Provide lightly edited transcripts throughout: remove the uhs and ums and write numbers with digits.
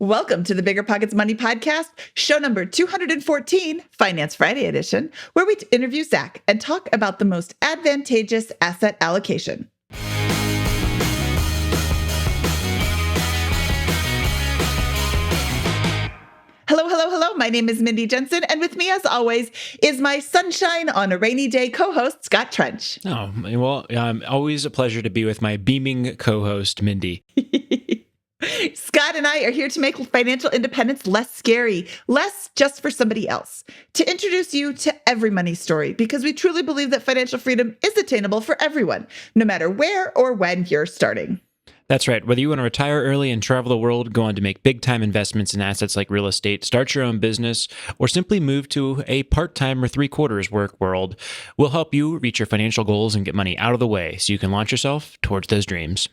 Welcome to the BiggerPockets Money Podcast, show number 214, Finance Friday edition, where we interview Zach and talk about the most advantageous asset allocation. Hello, hello, hello. My name is Mindy Jensen, and with me, as always, is my sunshine on a rainy day co-host, Scott Trench. Oh, well, always a pleasure to be with my beaming co-host, Mindy. Scott and I are here to make financial independence less scary, less just for somebody else, to introduce you to every money story, because we truly believe that financial freedom is attainable for everyone, no matter where or when you're starting. That's right. Whether you want to retire early and travel the world, go on to make big-time investments in assets like real estate, start your own business, or simply move to a part-time or three-quarters work world, we'll help you reach your financial goals and get money out of the way so you can launch yourself towards those dreams.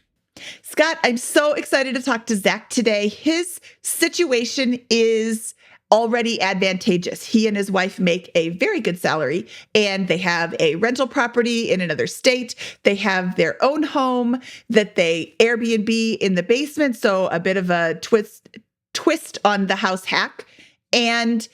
Scott, I'm so excited to talk to Zach today. His situation is already advantageous. He and his wife make a very good salary, and they have a rental property in another state. They have their own home that they Airbnb in the basement, so a bit of a twist on the house hack. And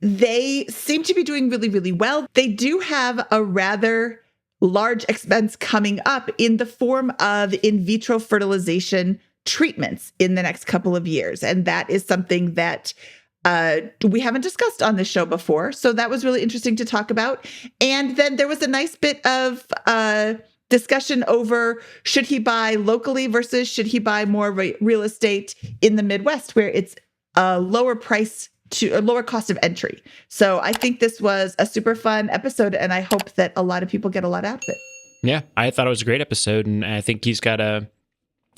they seem to be doing really, really well. They do have a rather large expense coming up in the form of in vitro fertilization treatments in the next couple of years. And that is something that we haven't discussed on this show before. So that was really interesting to talk about. And then there was a nice bit of discussion over should he buy locally versus should he buy more real estate in the Midwest, where it's a lower price to a lower cost of entry. So I think this was a super fun episode, and I hope that a lot of people get a lot out of it. Yeah, I thought it was a great episode, and I think he's got a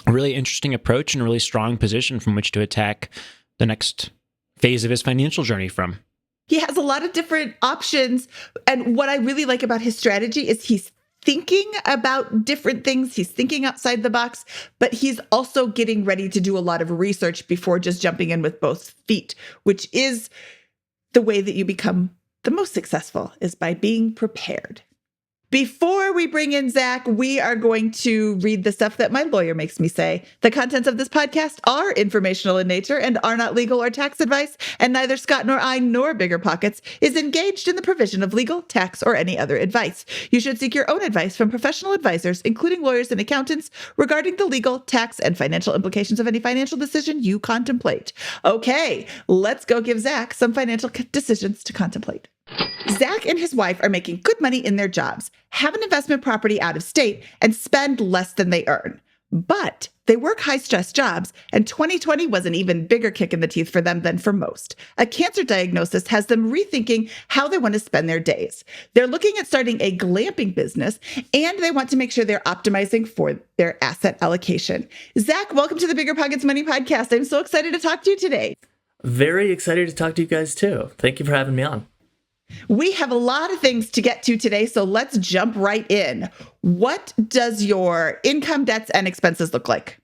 really interesting approach and a really strong position from which to attack the next phase of his financial journey from. He has a lot of different options, and what I really like about his strategy is he's thinking about different things. He's thinking outside the box, but he's also getting ready to do a lot of research before just jumping in with both feet, which is the way that you become the most successful, is by being prepared. Before we bring in Zach, we are going to read the stuff that my lawyer makes me say. The contents of this podcast are informational in nature and are not legal or tax advice, and neither Scott nor I nor BiggerPockets is engaged in the provision of legal, tax, or any other advice. You should seek your own advice from professional advisors, including lawyers and accountants, regarding the legal, tax, and financial implications of any financial decision you contemplate. Okay, let's go give Zach some financial decisions to contemplate. Zach and his wife are making good money in their jobs, have an investment property out of state, and spend less than they earn. But they work high-stress jobs, and 2020 was an even bigger kick in the teeth for them than for most. A cancer diagnosis has them rethinking how they want to spend their days. They're looking at starting a glamping business, and they want to make sure they're optimizing for their asset allocation. Zach, welcome to the BiggerPockets Money Podcast. I'm so excited to talk to you today. Very excited to talk to you guys, too. Thank you for having me on. We have a lot of things to get to today, so let's jump right in. What does your income, debts, and expenses look like?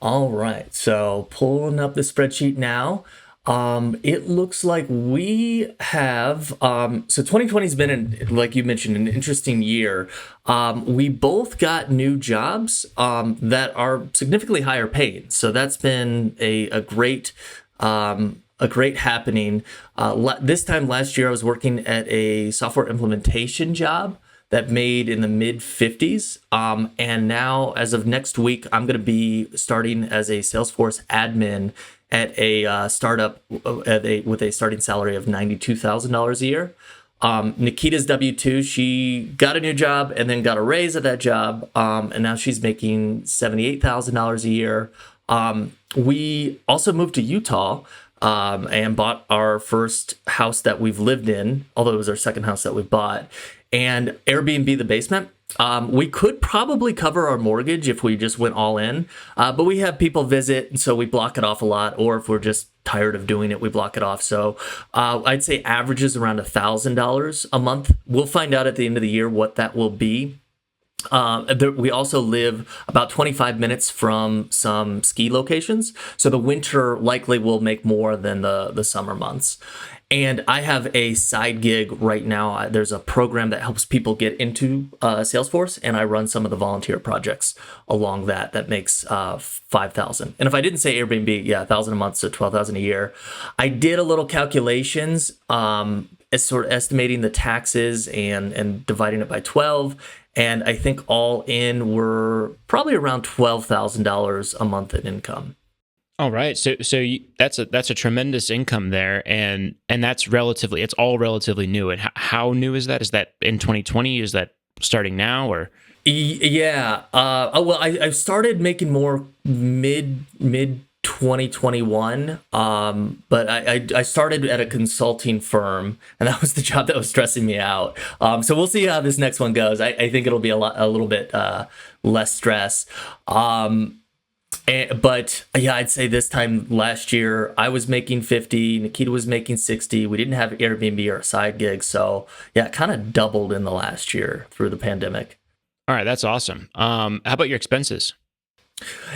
All right, so pulling up the spreadsheet now. It looks like we have, so 2020 has been, like you mentioned, an interesting year. We both got new jobs that are significantly higher paid. So that's been a great happening. This time last year, I was working at a software implementation job that made in the mid 50s. And now, as of next week, I'm going to be starting as a Salesforce admin at a startup with a starting salary of $92,000 a year. Nikita's W-2, she got a new job and then got a raise at that job. And now she's making $78,000 a year. We also moved to Utah and bought our first house that we've lived in, although it was our second house that we bought, and Airbnb the basement. We could probably cover our mortgage if we just went all in, but we have people visit, and so we block it off a lot, or if we're just tired of doing it, we block it off. So I'd say averages around $1,000 a month. We'll find out at the end of the year what that will be. We also live about 25 minutes from some ski locations. So the winter likely will make more than the summer months. And I have a side gig right now. There's a program that helps people get into Salesforce, and I run some of the volunteer projects along that makes 5,000. And if I didn't say Airbnb, yeah, 1,000 a month, so 12,000 a year. I did a little calculations, as sort of estimating the taxes and dividing it by 12. And I think all in we're probably around $12,000 a month in income. All right, that's a tremendous income there, and it's all relatively new. And how new is that? Is that in 2020? Is that starting now, or? Yeah. Well, I started making more mid 2021. But I started at a consulting firm, and that was the job that was stressing me out. So we'll see how this next one goes. I think it'll be a little bit less stress. But yeah, I'd say this time last year I was making 50, Nikita was making 60. We didn't have Airbnb or a side gig, so yeah, it kind of doubled in the last year through the pandemic. All right, that's awesome. How about your expenses?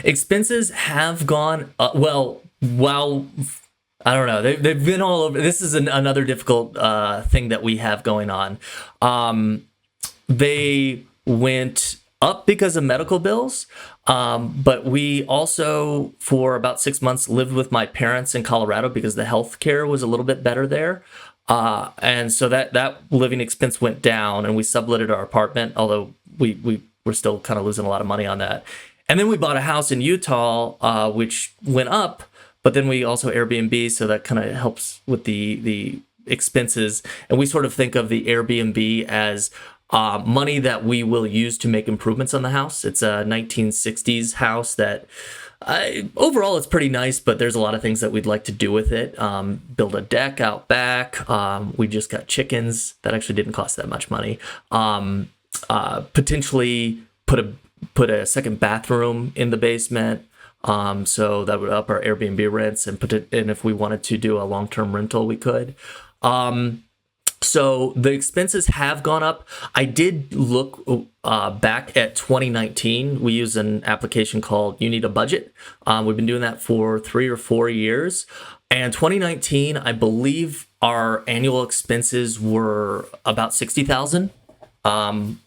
Expenses have gone well. I don't know. They've been all over. This is another difficult thing that we have going on. They went up because of medical bills, but we also, for about 6 months, lived with my parents in Colorado because the healthcare was a little bit better there. And so that living expense went down, and we subletted our apartment, although we were still kind of losing a lot of money on that. And then we bought a house in Utah, which went up, but then we also Airbnb, so that kind of helps with the expenses. And we sort of think of the Airbnb as money that we will use to make improvements on the house. It's a 1960s house that overall it's pretty nice, but there's a lot of things that we'd like to do with it. Build a deck out back. We just got chickens. That actually didn't cost that much money. Potentially put a second bathroom in the basement. So that would up our Airbnb rents, and if we wanted to do a long-term rental, we could. So the expenses have gone up. I did look back at 2019. We use an application called You Need a Budget. We've been doing that for 3 or 4 years. And 2019, I believe our annual expenses were about $60,000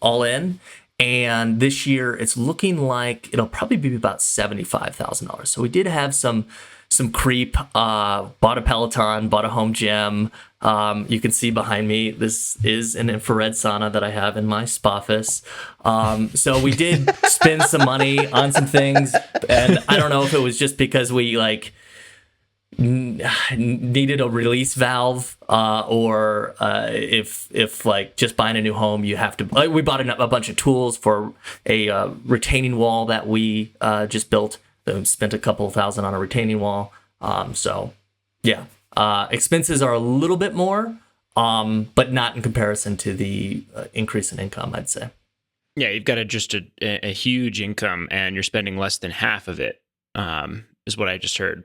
all in. And this year, it's looking like it'll probably be about $75,000. So we did have some creep. Bought a Peloton, bought a home gym. You can see behind me, this is an infrared sauna that I have in my office. So we did spend some money on some things, and I don't know if it was just because we needed a release valve, or if like just buying a new home, you have to. We bought a bunch of tools for a retaining wall that we just built. Spent a couple thousand on a retaining wall. So yeah, expenses are a little bit more, but not in comparison to the increase in income, I'd say. Yeah, you've got a huge income, and you're spending less than half of it, is what I just heard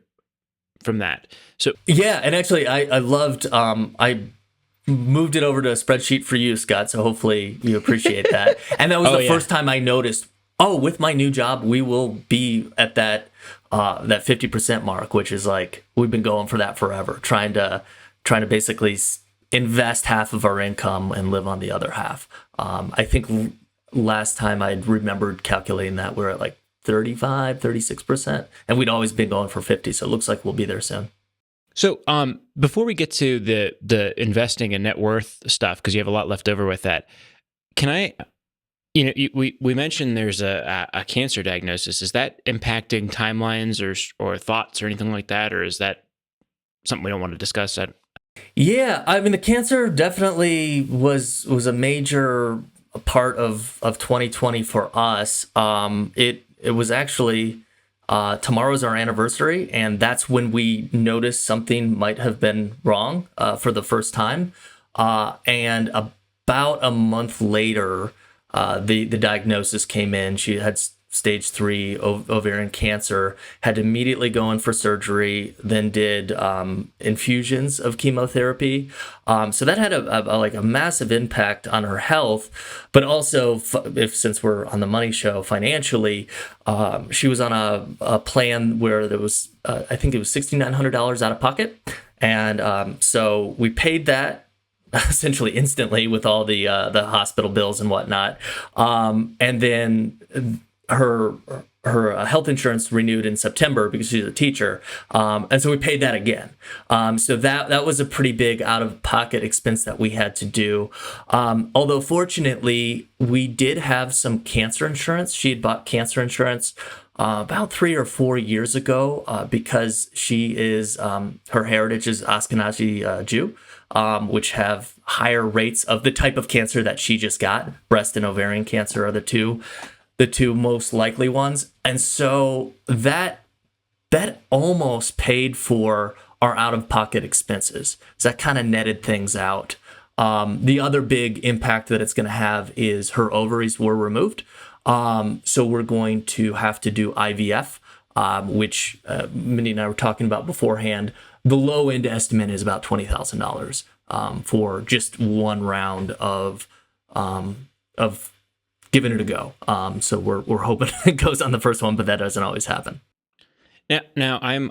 from that. So yeah, and actually I loved, I moved it over to a spreadsheet for you, Scott, so hopefully you appreciate that. And that was the first time I noticed, with my new job, we will be at that 50% mark, which is like, we've been going for that forever, trying to basically invest half of our income and live on the other half. I think last time I remembered calculating that we're at like 36%, and we'd always been going for 50. So it looks like we'll be there soon. So before we get to the investing and net worth stuff, because you have a lot left over with that, can I, we mentioned there's a cancer diagnosis. Is that impacting timelines or thoughts or anything like that? Or is that something we don't want to discuss? Yeah, I mean, the cancer definitely was a major part of 2020 for us. It was actually, tomorrow's our anniversary, and that's when we noticed something might have been wrong for the first time. And about a month later, the diagnosis came in. She had stage 3 ovarian cancer, had to immediately go in for surgery, then did infusions of chemotherapy. So that had a massive impact on her health, but also, since we're on the money show, financially, she was on a plan where there was, I think it was $6,900 out of pocket. And so we paid that essentially instantly with all the hospital bills and whatnot. And then her health insurance renewed in September because she's a teacher. And so we paid that again. So that was a pretty big out-of-pocket expense that we had to do. Although fortunately, we did have some cancer insurance. She had bought cancer insurance about 3 or 4 years ago because she is, her heritage is Ashkenazi Jew, which have higher rates of the type of cancer that she just got. Breast and ovarian cancer are the two most likely ones. And so that almost paid for our out-of-pocket expenses. So that kind of netted things out. The other big impact that it's going to have is her ovaries were removed. So we're going to have to do IVF, which Mindy and I were talking about beforehand. The low end estimate is about $20,000 for just one round of giving it a go. So we're hoping it goes on the first one, but that doesn't always happen. Now I'm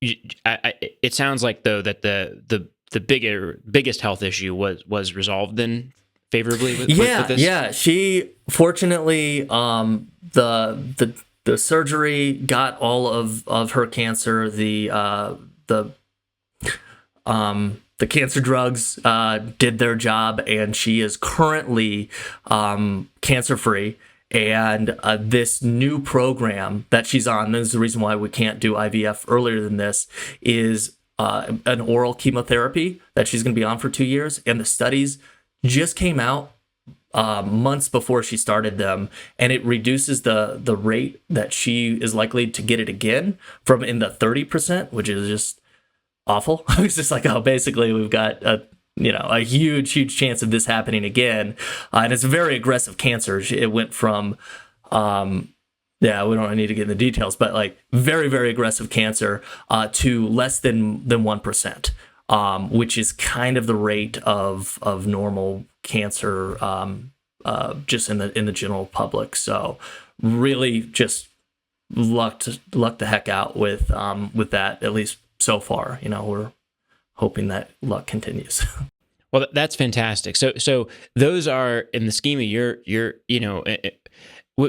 it sounds like though that the biggest health issue was resolved then favorably with this. Yeah. She fortunately the surgery got all of her cancer. The cancer drugs did their job, and she is currently cancer-free. And this new program that she's on, this is the reason why we can't do IVF earlier than this, is an oral chemotherapy that she's going to be on for 2 years. And the studies just came out months before she started them, and it reduces the rate that she is likely to get it again from in the 30%, which is just awful. It's just like, oh, basically we've got a huge chance of this happening again. And it's a very aggressive cancer. It went from, we don't need to get into the details, but like very, very aggressive cancer to less than 1%, which is kind of the rate of normal cancer just in the general public. So really just lucked the heck out with that, at least so far. We're hoping that luck continues. Well, that's fantastic. So those are, in the scheme of your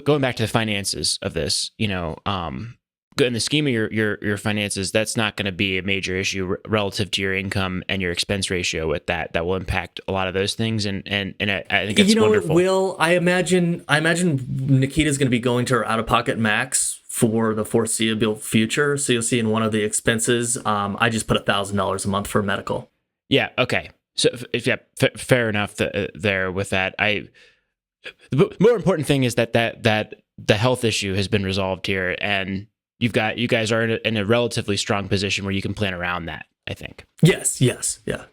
going back to the finances of this, in the scheme of your finances, that's not going to be a major issue relative to your income and your expense ratio with that will impact a lot of those things. And I think it's wonderful. It will. I imagine Nikita's going to be going to her out-of-pocket max for the foreseeable future. So you'll see in one of the expenses, I just put $1,000 a month for medical. Yeah. Okay. So fair enough there with that. The more important thing is that the health issue has been resolved here, and you guys are in a relatively strong position where you can plan around that, I think. Yes. Yeah.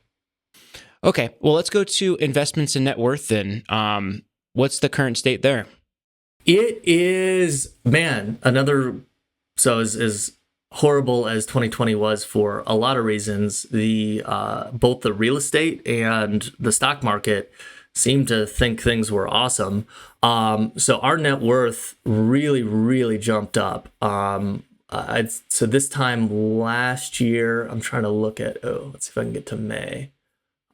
Okay. Well, let's go to investments and net worth then. What's the current state there? It is, man, so as horrible as 2020 was for a lot of reasons, both the real estate and the stock market seemed to think things were awesome. So our net worth really, really jumped up. So this time last year, I'm trying to look at, let's see if I can get to May.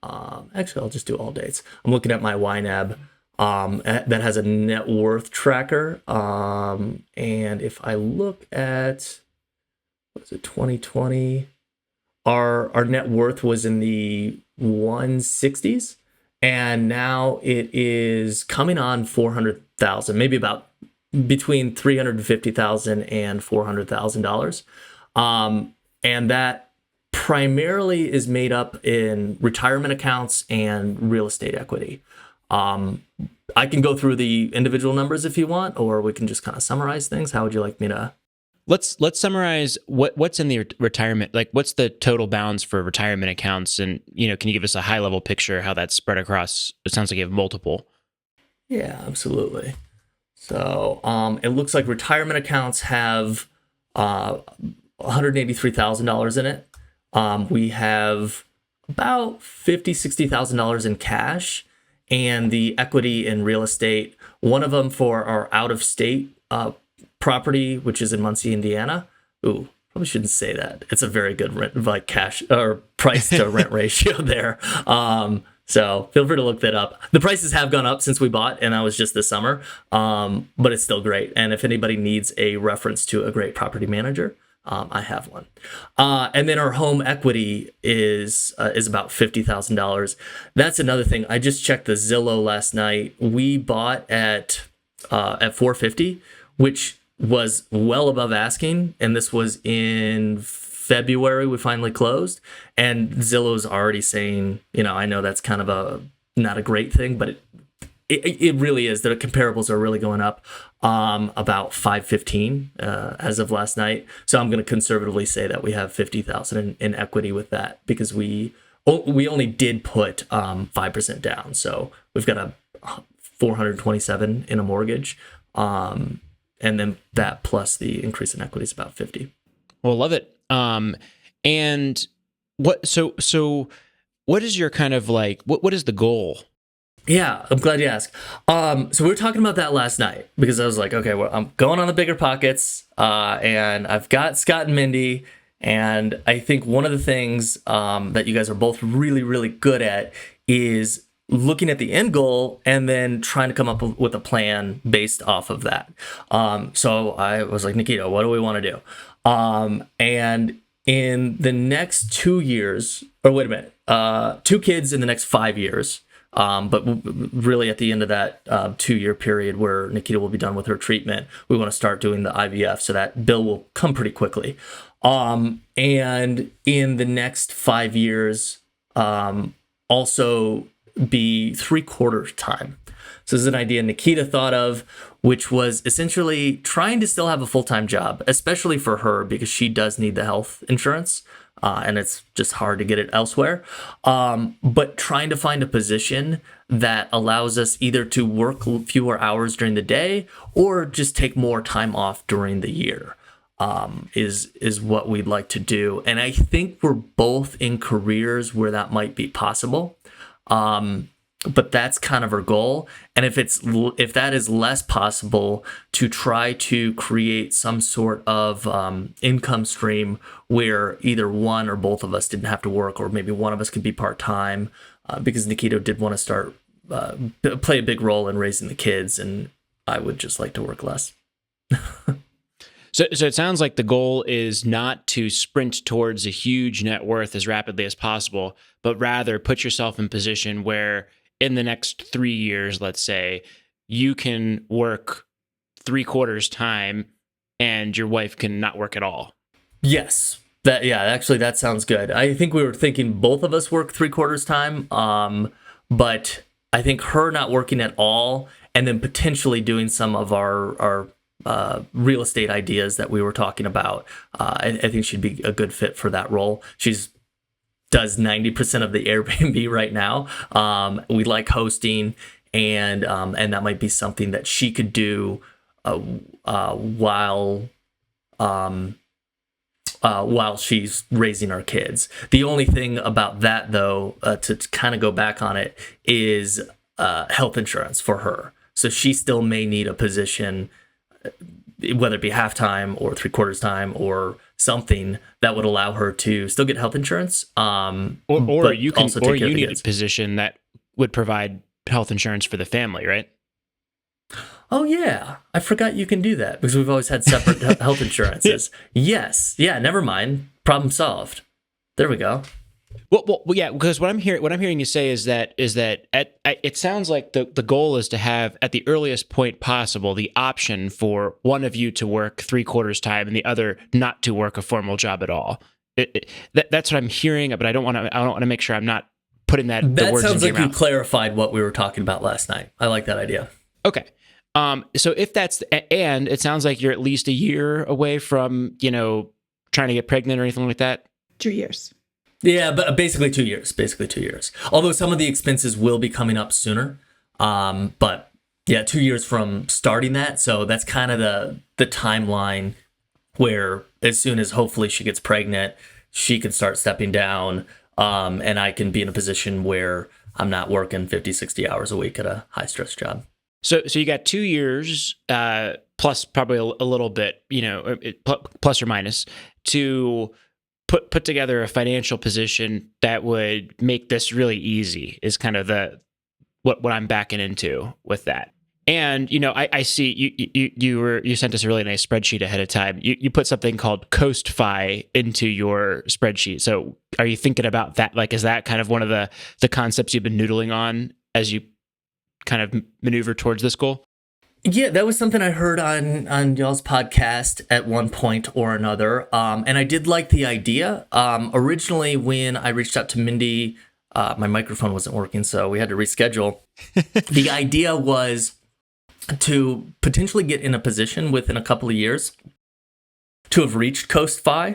Actually, I'll just do all dates. I'm looking at my YNAB. That has a net worth tracker. And if I look at, 2020, our net worth was in the 160s, and now it is coming on 400,000, maybe about between $350,000 and $400,000. And that primarily is made up in retirement accounts and real estate equity. I can go through the individual numbers if you want, or we can just kind of summarize things. How would you like me to? Let's summarize what's in the retirement, like what's the total balance for retirement accounts, and can you give us a high level picture how that's spread across? It sounds like you have multiple. Yeah, absolutely. So it looks like retirement accounts have $183,000 in it. We have about $60,000 in cash, and the equity in real estate. One of them for our out-of-state property, which is in Muncie, Indiana. Ooh, probably shouldn't say that. It's a very good rent, like cash or price to rent ratio there. So feel free to look that up. The prices have gone up since we bought, and that was just this summer. But it's still great. And if anybody needs a reference to a great property manager, I have one. And then our home equity is about $50,000. That's another thing. I just checked the Zillow last night. We bought at 450, which was well above asking, and this was in February. We finally closed, and Zillow's already saying, I know that's kind of not a great thing, but it really is. The comparables are really going up, about 515 as of last night. So I'm going to conservatively say that we have 50,000 in equity with that, because we only did put 5% down. So we've got a 427 in a mortgage. And then that plus the increase in equity is about 50. Well, love it. And what? So what is your kind of like? What is the goal? Yeah, I'm glad you asked. So we were talking about that last night, because I was like, okay, well, I'm going on the BiggerPockets, and I've got Scott and Mindy, and I think one of the things that you guys are both really, really good at is looking at the end goal and then trying to come up with a plan based off of that. So I was like, Nikita, what do we want to do? And in the next 2 years, or wait a minute, 2 kids in the next 5 years, but really at the end of that 2-year period where Nikita will be done with her treatment, we want to start doing the IVF, so that bill will come pretty quickly. And in the next 5 years, also be 3/4 time. So this is an idea Nikita thought of, which was essentially trying to still have a full-time job, especially for her, because she does need the health insurance, and it's just hard to get it elsewhere. But trying to find a position that allows us either to work fewer hours during the day or just take more time off during the year. Is what we'd like to do. And I think we're both in careers where that might be possible. But that's kind of our goal. And if that is less possible, to try to create some sort of income stream where either one or both of us didn't have to work, or maybe one of us could be part-time, because Nikita did want to start play a big role in raising the kids, and I would just like to work less. So it sounds like the goal is not to sprint towards a huge net worth as rapidly as possible, but rather put yourself in position where in the next 3 years, let's say, you can work 3/4 time and your wife can not work at all. Yes. Actually, that sounds good. I think we were thinking both of us work 3/4 time, but I think her not working at all, and then potentially doing some of our real estate ideas that we were talking about. I think she'd be a good fit for that role. Does 90% of the Airbnb right now. We like hosting, and that might be something that she could do while she's raising our kids. The only thing about that, though, to kind of go back on it, is health insurance for her. So she still may need a position, whether it be half-time or 3/4 time or something that would allow her to still get health insurance. Or you need a position that would provide health insurance for the family, right? Oh yeah, I forgot you can do that, because we've always had separate health insurances. Yes, yeah, never mind. Problem solved. There we go. Well, yeah, because what I'm hearing you say is that it sounds like the goal is to have, at the earliest point possible, the option for one of you to work 3/4 time and the other not to work a formal job at all. That's what I'm hearing, but I don't want to make sure I'm not putting the words in your mouth. That sounds like you clarified what we were talking about last night. I like that idea. Okay. So if that's, and it sounds like you're at least a year away from, trying to get pregnant or anything like that. 2 years. Yeah, but basically 2 years. Although some of the expenses will be coming up sooner. But Yeah, 2 years from starting that. So that's kind of the timeline where as soon as hopefully she gets pregnant, she can start stepping down, and I can be in a position where I'm not working 50, 60 hours a week at a high stress job. So you got 2 years plus probably a little bit, plus or minus, to put together a financial position that would make this really easy. Is kind of what I'm backing into with that. And I see you sent us a really nice spreadsheet ahead of time. You put something called Coast FI into your spreadsheet. So are you thinking about that? Like, is that kind of one of the concepts you've been noodling on as you kind of maneuver towards this goal? Yeah, that was something I heard on y'all's podcast at one point or another. And I did like the idea. Originally, when I reached out to Mindy, my microphone wasn't working, so we had to reschedule. The idea was to potentially get in a position within a couple of years to have reached Coast Fi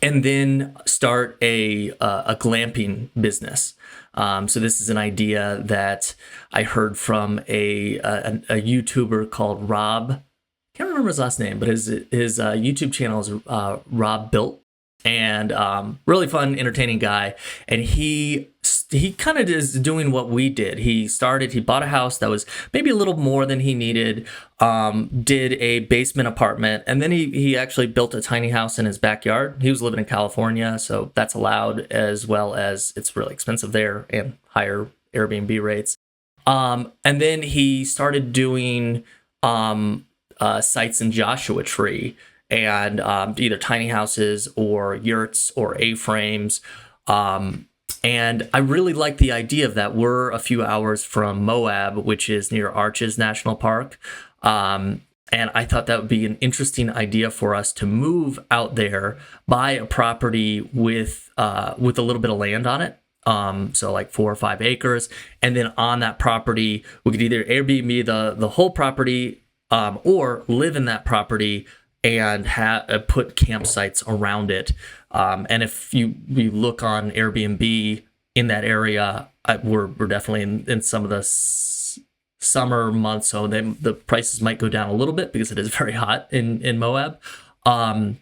and then start a glamping business. So this is an idea that I heard from a YouTuber called Rob. I can't remember his last name, but his YouTube channel is Rob Built, and really fun, entertaining guy. And he kind of is doing what we did. He bought a house that was maybe a little more than he needed, did a basement apartment, and then he actually built a tiny house in his backyard. He was living in California, so that's allowed, as well as it's really expensive there and higher Airbnb rates. And then he started doing sites in Joshua Tree, and either tiny houses or yurts or A-frames. And I really like the idea of that. We're a few hours from Moab, which is near Arches National Park. And I thought that would be an interesting idea for us to move out there, buy a property with a little bit of land on it. So like 4 or 5 acres. And then on that property, we could either Airbnb the whole property, or live in that property and put campsites around it. And if you look on Airbnb in that area, we're definitely in some of the summer months, so the prices might go down a little bit because it is very hot in Moab. But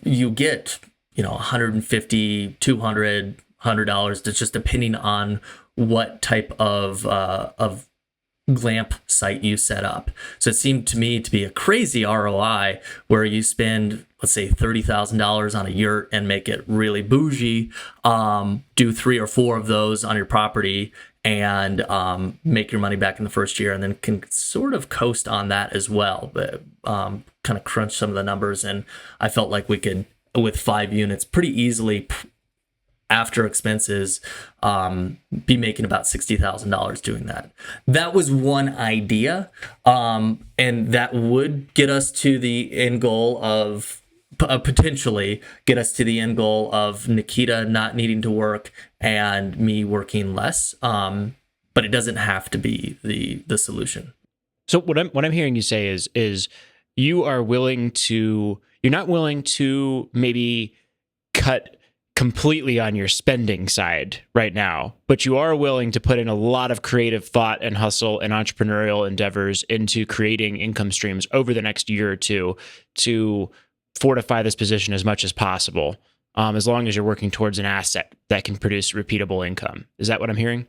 you get $150, $200, $100. That's just depending on what type of glamp site you set up. So it seemed to me to be a crazy ROI where you spend, let's say, $30,000 on a yurt and make it really bougie, do 3 or 4 of those on your property, and make your money back in the first year, and then can sort of coast on that as well, but kind of crunch some of the numbers. And I felt like we could, with 5 units, pretty easily, after expenses, be making about $60,000 doing that. That was one idea, and that would get us to the end goal of potentially get us to the end goal of Nikita not needing to work and me working less. But it doesn't have to be the solution. So what I'm hearing you say is you're not willing to maybe cut completely on your spending side right now, but you are willing to put in a lot of creative thought and hustle and entrepreneurial endeavors into creating income streams over the next year or two to fortify this position as much as possible, as long as you're working towards an asset that can produce repeatable income. Is that what I'm hearing?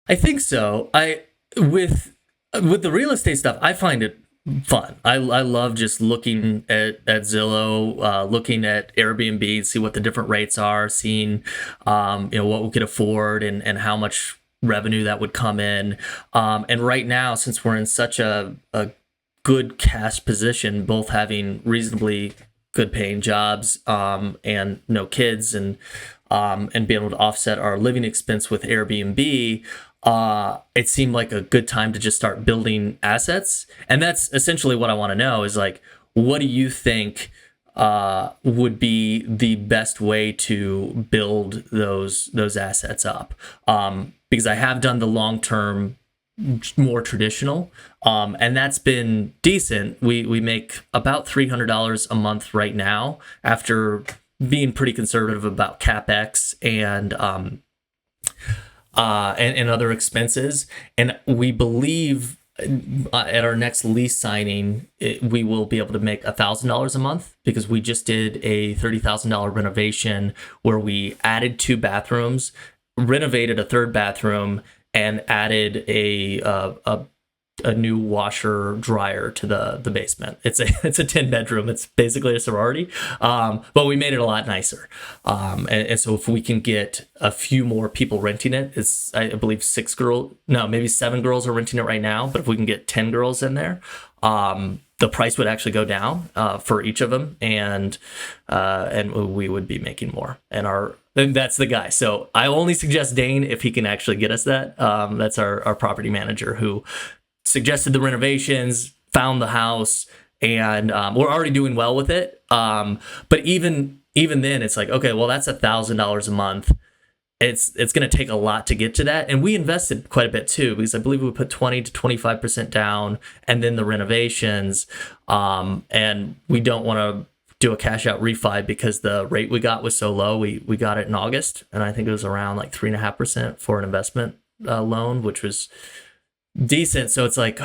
I think so. With the real estate stuff, I find it fun. I love just looking at Zillow, looking at Airbnb, see what the different rates are, seeing what we could afford and how much revenue that would come in. And right now, since we're in such a good cash position, both having reasonably good paying jobs and no kids, and being able to offset our living expense with Airbnb, it seemed like a good time to just start building assets. And that's essentially what I want to know is, like, what do you think would be the best way to build those assets up? Because I have done the long-term, more traditional, and that's been decent. We make about $300 a month right now after being pretty conservative about CapEx and and other expenses. And we believe at our next lease signing, we will be able to make $1,000 a month, because we just did a $30,000 renovation where we added 2 bathrooms, renovated a 3rd bathroom, and added a new washer dryer to the basement. It's a 10 bedroom. It's basically a sorority, but we made it a lot nicer. And so if we can get a few more people renting it, it's, I believe 7 girls are renting it right now. But if we can get 10 girls in there, the price would actually go down for each of them, and we would be making more. And that's the guy. So I only suggest Dane if he can actually get us that. That's our property manager, who suggested the renovations, found the house, and we're already doing well with it. But even then, it's like, okay, well, that's $1,000 a month. It's going to take a lot to get to that. And we invested quite a bit too, because I believe we put 20 to 25% down, and then the renovations. And we don't want to do a cash out refi because the rate we got was so low. We got it in August, and I think it was around like 3.5% for an investment loan, which was decent. So it's like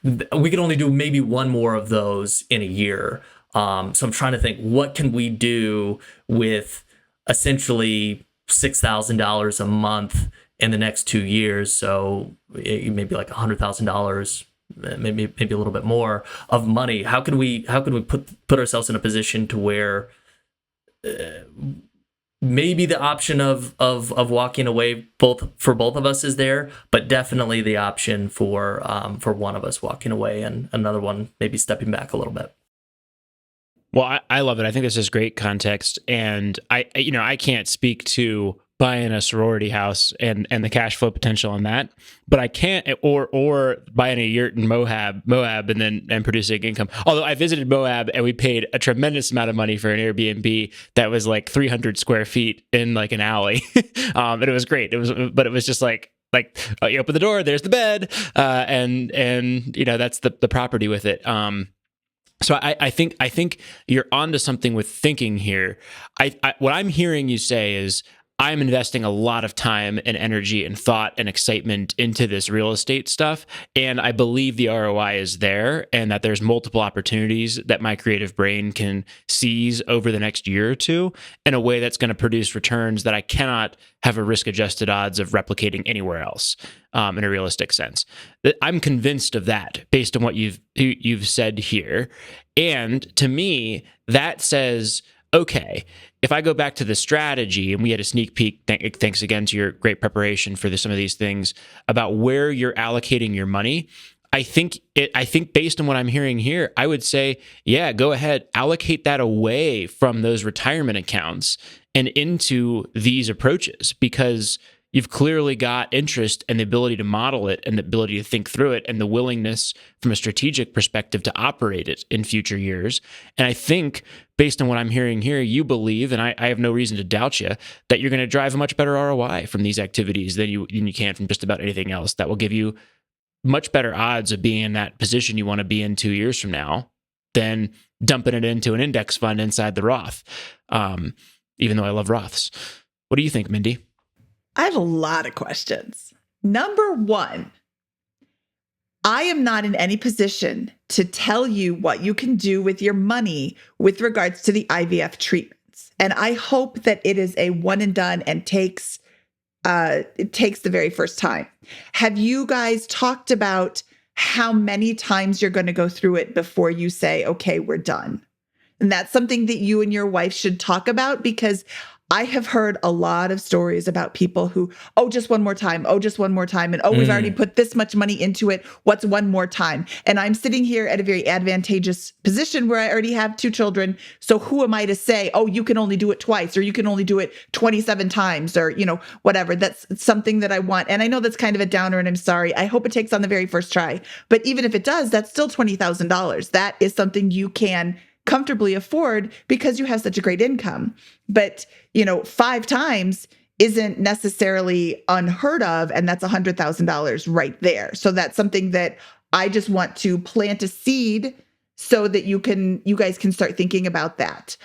we could only do maybe one more of those in a year. So I'm trying to think, what can we do with essentially $6,000 a month in the next 2 years? So maybe like $100,000, maybe a little bit more of money. How can we put ourselves in a position to where maybe the option of walking away for both of us is there, but definitely the option for one of us walking away and another one maybe stepping back a little bit. Well, I love it. I think this is great context, and I can't speak to buying a sorority house and the cash flow potential on that, but I can't, or buying a yurt in Moab and producing income. Although I visited Moab and we paid a tremendous amount of money for an Airbnb that was like 300 square feet in like an alley, and it was great. But it was just like you open the door, there's the bed, and that's the property with it. So I think you're onto something with thinking here. What I'm hearing you say is, I'm investing a lot of time and energy and thought and excitement into this real estate stuff, and I believe the ROI is there, and that there's multiple opportunities that my creative brain can seize over the next year or two in a way that's going to produce returns that I cannot have a risk-adjusted odds of replicating anywhere else in a realistic sense. I'm convinced of that based on what you've said here, and to me, that says, okay, if I go back to the strategy, and we had a sneak peek, thanks again to your great preparation for some of these things about where you're allocating your money, I think based on what I'm hearing here, I would say, yeah, go ahead, allocate that away from those retirement accounts and into these approaches, because you've clearly got interest and the ability to model it and the ability to think through it and the willingness from a strategic perspective to operate it in future years. And I think based on what I'm hearing here, you believe, and I have no reason to doubt you, that you're going to drive a much better ROI from these activities than you can from just about anything else. That will give you much better odds of being in that position you want to be in 2 years from now than dumping it into an index fund inside the Roth, even though I love Roths. What do you think, Mindy? I have a lot of questions. Number one, I am not in any position to tell you what you can do with your money with regards to the IVF treatments. And I hope that it is a one and done and it takes the very first time. Have you guys talked about how many times you're going to go through it before you say, okay, we're done? And that's something that you and your wife should talk about, because I have heard a lot of stories about people who, just one more time. Just one more time. And we've already put this much money into it. What's one more time? And I'm sitting here at a very advantageous position where I already have 2 children. So who am I to say, you can only do it twice, or you can only do it 27 times, or, whatever. That's something that I want. And I know that's kind of a downer, and I'm sorry. I hope it takes on the very first try. But even if it does, that's still $20,000. That is something you can comfortably afford because you have such a great income. But, 5 times isn't necessarily unheard of. And that's $100,000 right there. So that's something that I just want to plant a seed so that you guys can start thinking about that.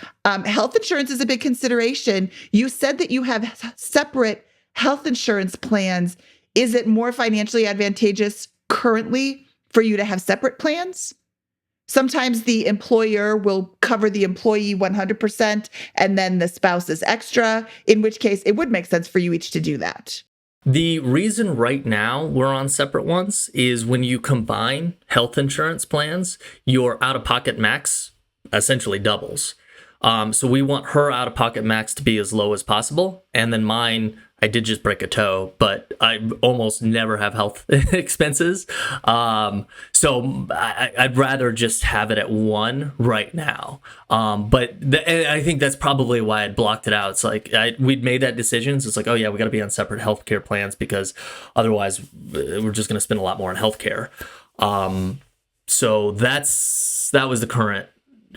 Health insurance is a big consideration. You said that you have separate health insurance plans, is it more financially advantageous currently for you to have separate plans? Sometimes the employer will cover the employee 100% and then the spouse is extra, in which case it would make sense for you each to do that. The reason right now we're on separate ones is when you combine health insurance plans, your out-of-pocket max essentially doubles. So we want her out-of-pocket max to be as low as possible. And then mine, I did just break a toe, but I almost never have health expenses. So I'd rather just have it at one right now. But I think that's probably why I blocked it out. It's like we'd made that decision. So it's like, oh yeah, we got to be on separate healthcare plans because otherwise we're just going to spend a lot more on healthcare. So that was the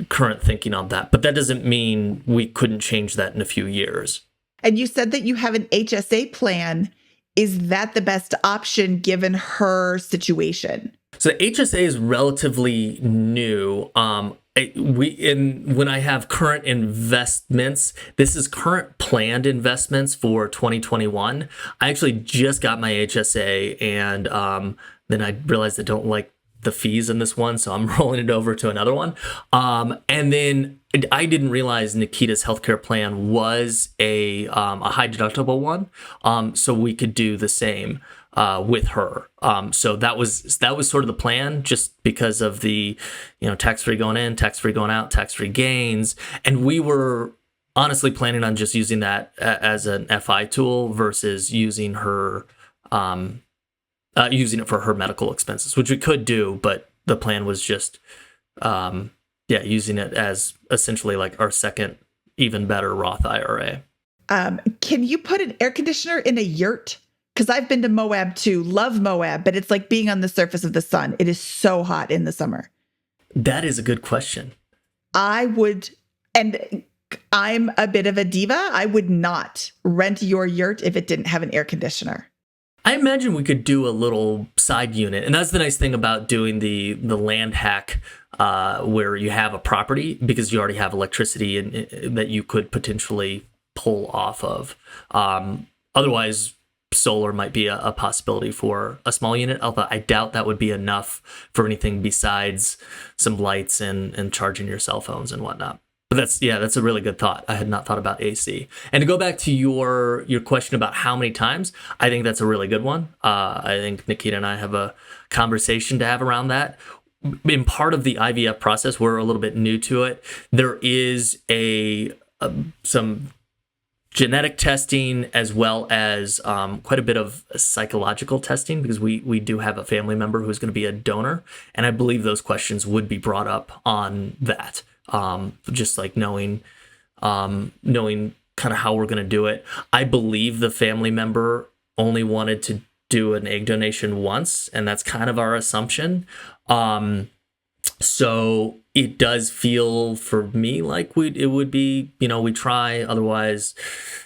current thinking on that. But that doesn't mean we couldn't change that in a few years. And you said that you have an HSA plan. Is that the best option given her situation? So the HSA is relatively new. When I have current investments, this is current planned investments for 2021. I actually just got my HSA, and then I realized I don't like the fees in this one, so I'm rolling it over to another one. And then I didn't realize Nikita's healthcare plan was a high deductible one, so we could do the same with her. So that was sort of the plan, just because of the tax-free going in, tax-free going out, tax-free gains, and we were honestly planning on just using that as an FI tool versus using her. Using it for her medical expenses, which we could do, but the plan was just, using it as essentially like our second, even better Roth IRA. Can you put an air conditioner in a yurt? Because I've been to Moab too, love Moab, but it's like being on the surface of the sun. It is so hot in the summer. That is a good question. I would, and I'm a bit of a diva, I would not rent your yurt if it didn't have an air conditioner. I imagine we could do a little side unit. And that's the nice thing about doing the land hack where you have a property, because you already have electricity that you could potentially pull off of. Otherwise, solar might be a possibility for a small unit, although I doubt that would be enough for anything besides some lights and charging your cell phones and whatnot. But that's a really good thought. I had not thought about AC. And to go back to your question about how many times, I think that's a really good one. I think Nikita and I have a conversation to have around that. In part of the IVF process, we're a little bit new to it. There is some genetic testing as well as quite a bit of psychological testing, because we do have a family member who's going to be a donor. And I believe those questions would be brought up on that. Just like knowing kind of how we're going to do it. I believe the family member only wanted to do an egg donation once, and that's kind of our assumption. So it does feel for me like it would be, we try, otherwise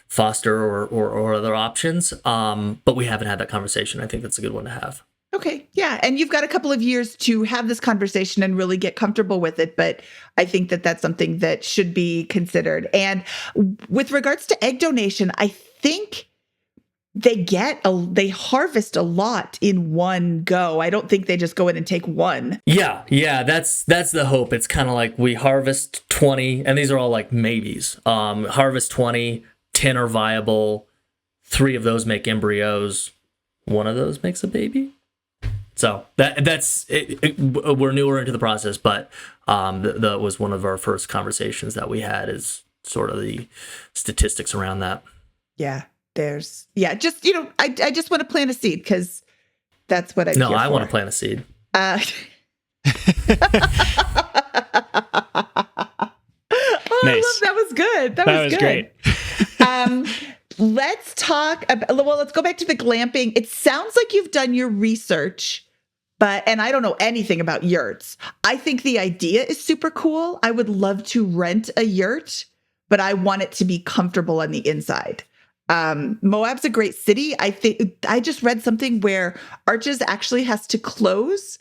foster or other options. But we haven't had that conversation. I think that's a good one to have. Okay. Yeah. And you've got a couple of years to have this conversation and really get comfortable with it. But I think that that's something that should be considered. And with regards to egg donation, I think they harvest a lot in one go. I don't think they just go in and take one. Yeah. That's the hope. It's kind of like we harvest 20, and these are all like maybes. Harvest 20, 10 are viable. 3 of those make embryos. 1 of those makes a baby. So that's it. We're newer into the process, but that was one of our first conversations that we had, is sort of the statistics around that. Yeah, I just want to plant a seed, because that's what I do. No, I want to plant a seed. Nice. That was good. That was good. Great. Let's talk about, let's go back to the glamping. It sounds like you've done your research, and I don't know anything about yurts. I think the idea is super cool. I would love to rent a yurt, but I want it to be comfortable on the inside. Moab's a great city. I think I just read something where Arches actually has to close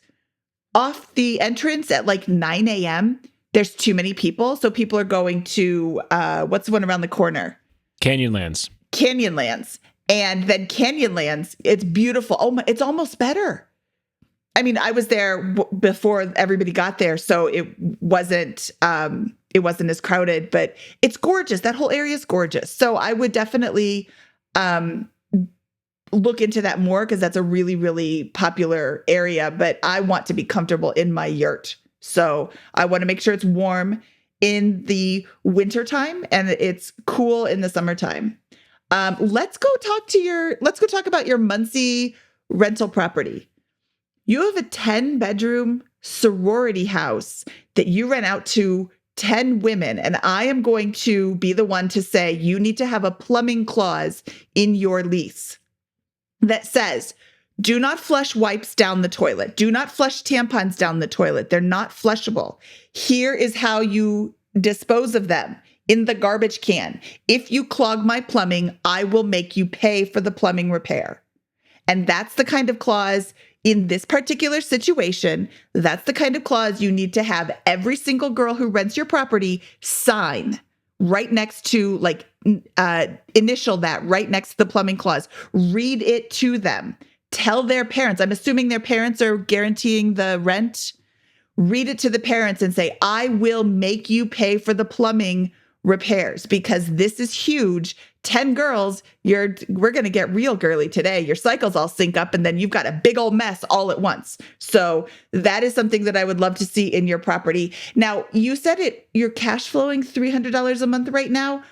off the entrance at like 9 a.m. There's too many people. So people are going to, what's the one around the corner? Canyonlands. And then Canyonlands, it's beautiful. Oh my, it's almost better. I mean, I was there before everybody got there, so it wasn't as crowded, but it's gorgeous. That whole area is gorgeous. So I would definitely look into that more, because that's a really, really popular area. But I want to be comfortable in my yurt. So I want to make sure it's warm in the wintertime and it's cool in the summertime. Let's go talk about your Muncie rental property. You have a 10-bedroom sorority house that you rent out to 10 women. And I am going to be the one to say you need to have a plumbing clause in your lease that says, do not flush wipes down the toilet. Do not flush tampons down the toilet. They're not flushable. Here is how you dispose of them: in the garbage can. If you clog my plumbing, I will make you pay for the plumbing repair. And that's the kind of clause in this particular situation. That's the kind of clause you need to have every single girl who rents your property sign right next to, initial that right next to the plumbing clause. Read it to them. Tell their parents. I'm assuming their parents are guaranteeing the rent. Read it to the parents and say, I will make you pay for the plumbing repairs, because this is huge. 10 girls, we're going to get real girly today. Your cycles all sync up and then you've got a big old mess all at once. So that is something that I would love to see in your property. Now, you said you're cash flowing $300 a month right now.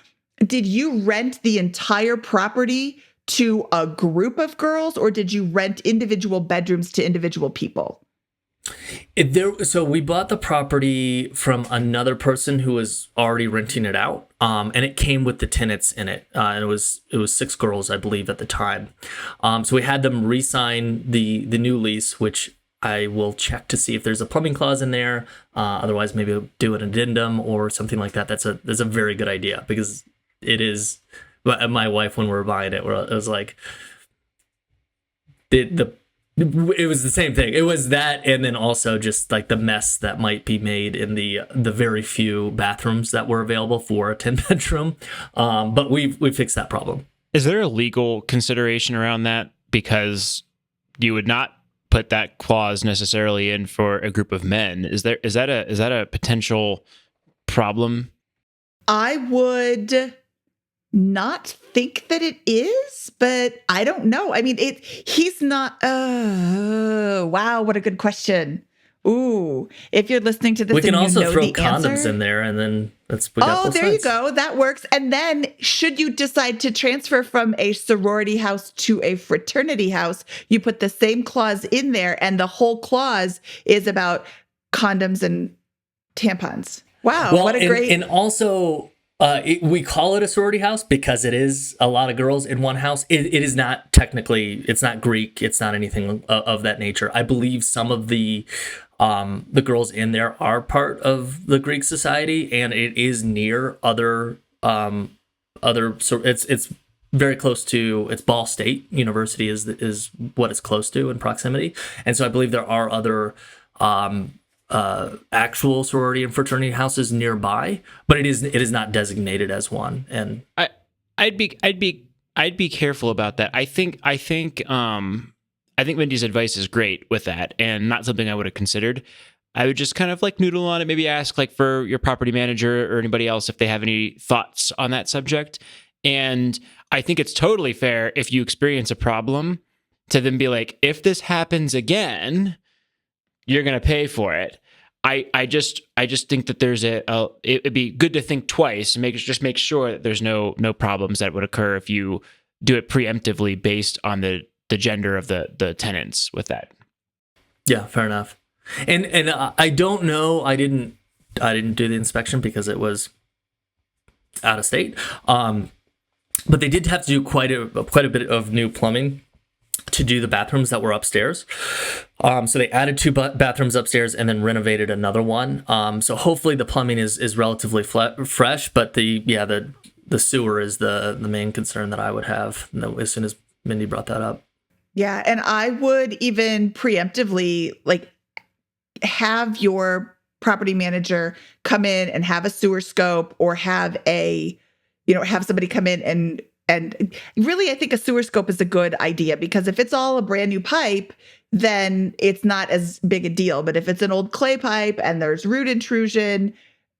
Did you rent the entire property to a group of girls, or did you rent individual bedrooms to individual people? So we bought the property from another person who was already renting it out, and it came with the tenants in it. And it was 6 girls, I believe, at the time. So we had them re-sign the new lease, which I will check to see if there's a plumbing clause in there. Otherwise, maybe we'll do an addendum or something like that. That's a very good idea, because it is. My wife, when we were buying it, it was like it was the same thing. It was that, and then also just like the mess that might be made in the very few bathrooms that were available for a 10-bedroom. But we fixed that problem. Is there a legal consideration around that? Because you would not put that clause necessarily in for a group of men. Is that a potential problem? I would not think that it is, but I don't know. I mean, he's not, wow, what a good question. Ooh, if you're listening to this, we can also throw condoms answer in there, and then we got both there sides. you go. That works. And then should you decide to transfer from a sorority house to a fraternity house, you put the same clause in there, and the whole clause is about condoms and tampons. Wow, what a great... And also... we call it a sorority house because it is a lot of girls in one house. It is not technically, it's not Greek. It's not anything of that nature. I believe some of the girls in there are part of the Greek society, and it is near other. So it's very close to. It's Ball State University is what it's close to in proximity, and so I believe there are other. Actual sorority and fraternity houses nearby, but it is not designated as one. And I'd be careful about that. I think Wendy's advice is great with that, and not something I would have considered. I would just kind of noodle on it, maybe ask for your property manager or anybody else if they have any thoughts on that subject. And I think it's totally fair if you experience a problem to then be like, if this happens again, you're going to pay for it. I just think that there's it'd be good to think twice and make sure that there's no problems that would occur if you do it preemptively based on the gender of the tenants with that. Yeah, fair enough. And I don't know. I didn't do the inspection because it was out of state. But they did have to do quite a bit of new plumbing to do the bathrooms that were upstairs. So they added 2 bathrooms upstairs and then renovated another one. So hopefully the plumbing is relatively fresh, but the sewer is the main concern that I would have as soon as Mindy brought that up. Yeah, and I would even preemptively have your property manager come in and have a sewer scope, or have somebody come in and And really, I think a sewer scope is a good idea, because if it's all a brand new pipe, then it's not as big a deal. But if it's an old clay pipe and there's root intrusion,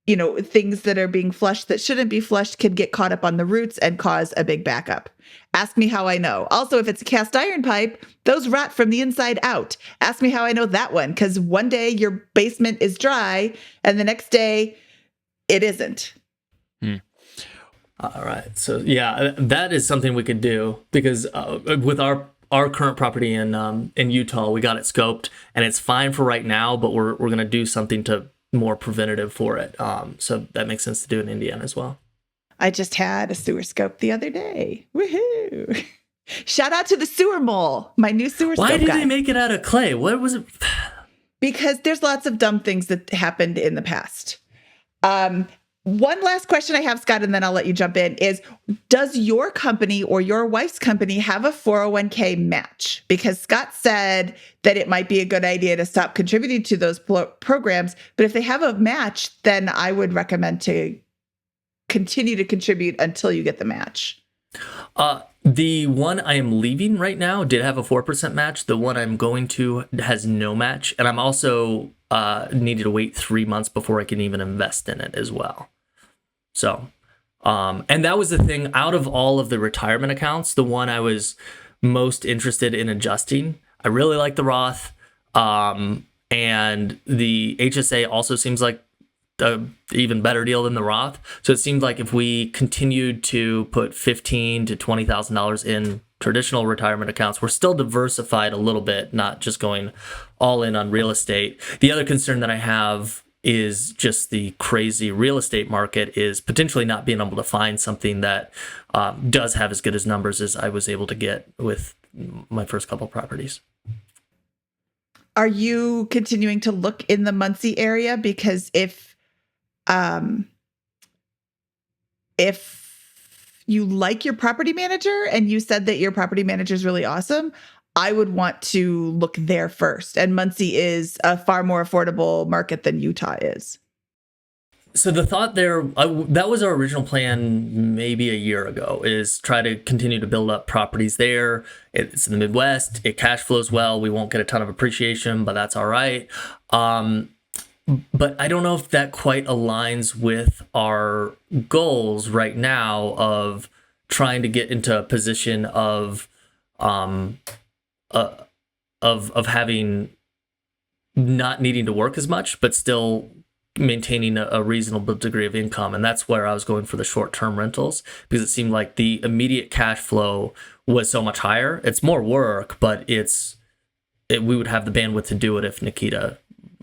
things that are being flushed that shouldn't be flushed can get caught up on the roots and cause a big backup. Ask me how I know. Also, if it's a cast iron pipe, those rot from the inside out. Ask me how I know that one, because one day your basement is dry and the next day it isn't. All right. So yeah, that is something we could do, because with our current property in Utah, we got it scoped and it's fine for right now, but we're going to do something to more preventative for it. So that makes sense to do in Indiana as well. I just had a sewer scope the other day. Woohoo! Shout out to the sewer mole, my new sewer scope. Why did they make it out of clay? What was it? Because there's lots of dumb things that happened in the past. One last question I have, Scott, and then I'll let you jump in, is does your company or your wife's company have a 401k match? Because Scott said that it might be a good idea to stop contributing to those programs. But if they have a match, then I would recommend to continue to contribute until you get the match. The one I am leaving right now did have a 4% match. The one I'm going to has no match. And I'm also needed to wait 3 months before I can even invest in it as well. So, and that was the thing, out of all of the retirement accounts, the one I was most interested in adjusting. I really like the Roth, and the HSA also seems like an even better deal than the Roth. So it seemed like if we continued to put $15,000 to $20,000 in traditional retirement accounts, we're still diversified a little bit, not just going all in on real estate. The other concern that I have is just the crazy real estate market, is potentially not being able to find something that does have as good as numbers as I was able to get with my first couple properties. Are you continuing to look in the Muncie area? Because if you like your property manager and you said that your property manager is really awesome, I would want to look there first. And Muncie is a far more affordable market than Utah is. So the thought there, that was our original plan maybe a year ago, is try to continue to build up properties there. It's in the Midwest. It cash flows well. We won't get a ton of appreciation, but that's all right. But I don't know if that quite aligns with our goals right now of trying to get into a position of having not needing to work as much, but still maintaining a reasonable degree of income. And that's where I was going for the short-term rentals, because it seemed like the immediate cash flow was so much higher. It's more work, but we would have the bandwidth to do it if Nikita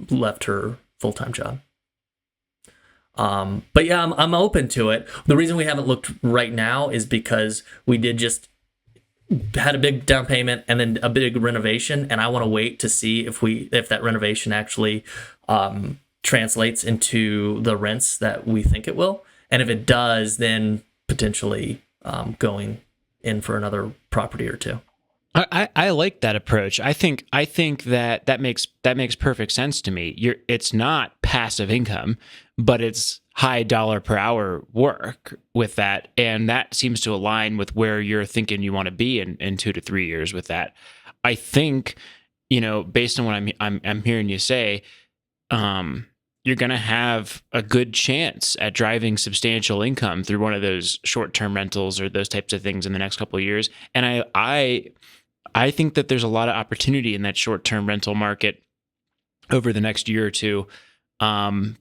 left her full-time job. But yeah, I'm open to it. The reason we haven't looked right now is because we did just had a big down payment and then a big renovation, and I want to wait to see if that renovation actually translates into the rents that we think it will. And if it does, then potentially going in for another property or two. I like that approach. I think that makes perfect sense to me. It's not passive income, but it's high dollar per hour work with that, and that seems to align with where you're thinking you want to be in 2 to 3 years with that. I think, based on what I'm hearing you say, you're going to have a good chance at driving substantial income through one of those short-term rentals or those types of things in the next couple of years. And I think that there's a lot of opportunity in that short-term rental market over the next year or two,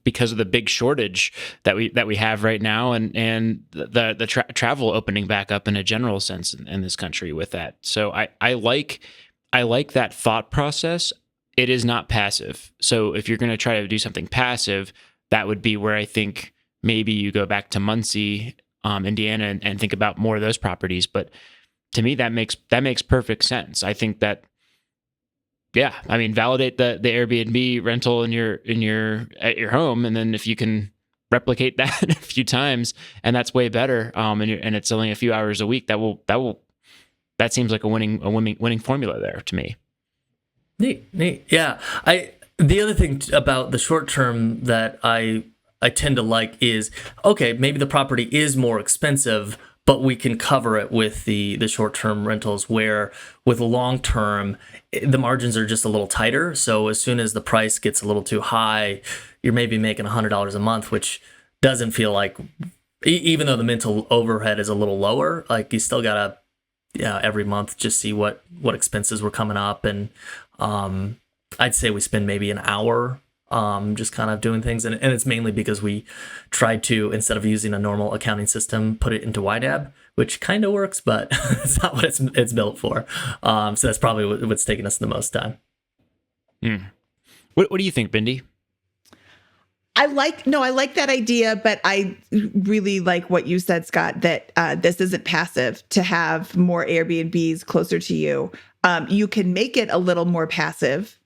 because of the big shortage that we have right now, and the travel opening back up in a general sense in this country with that. So I like that thought process. It is not passive. So if you're going to try to do something passive, that would be where I think maybe you go back to Muncie, Indiana, and think about more of those properties. But to me, that makes perfect sense. I think that, yeah, I mean, validate the Airbnb rental at your home, and then if you can replicate that a few times, and that's way better. And it's only a few hours a week. That seems like a winning formula there to me. Neat. Yeah. The other thing about the short term that I tend to like is, okay, maybe the property is more expensive, but we can cover it with the short-term rentals, where with long-term, the margins are just a little tighter. So as soon as the price gets a little too high, you're maybe making $100 a month, which doesn't feel like, even though the mental overhead is a little lower, like you still gotta, every month just see what expenses were coming up. And I'd say we spend maybe an hour just kind of doing things. And it's mainly because we tried to, instead of using a normal accounting system, put it into YNAB, which kind of works, but it's not what it's built for. So that's probably what's taking us the most time. What do you think, Bindi? I like that idea, but I really like what you said, Scott, that this isn't passive to have more Airbnbs closer to you. You can make it a little more passive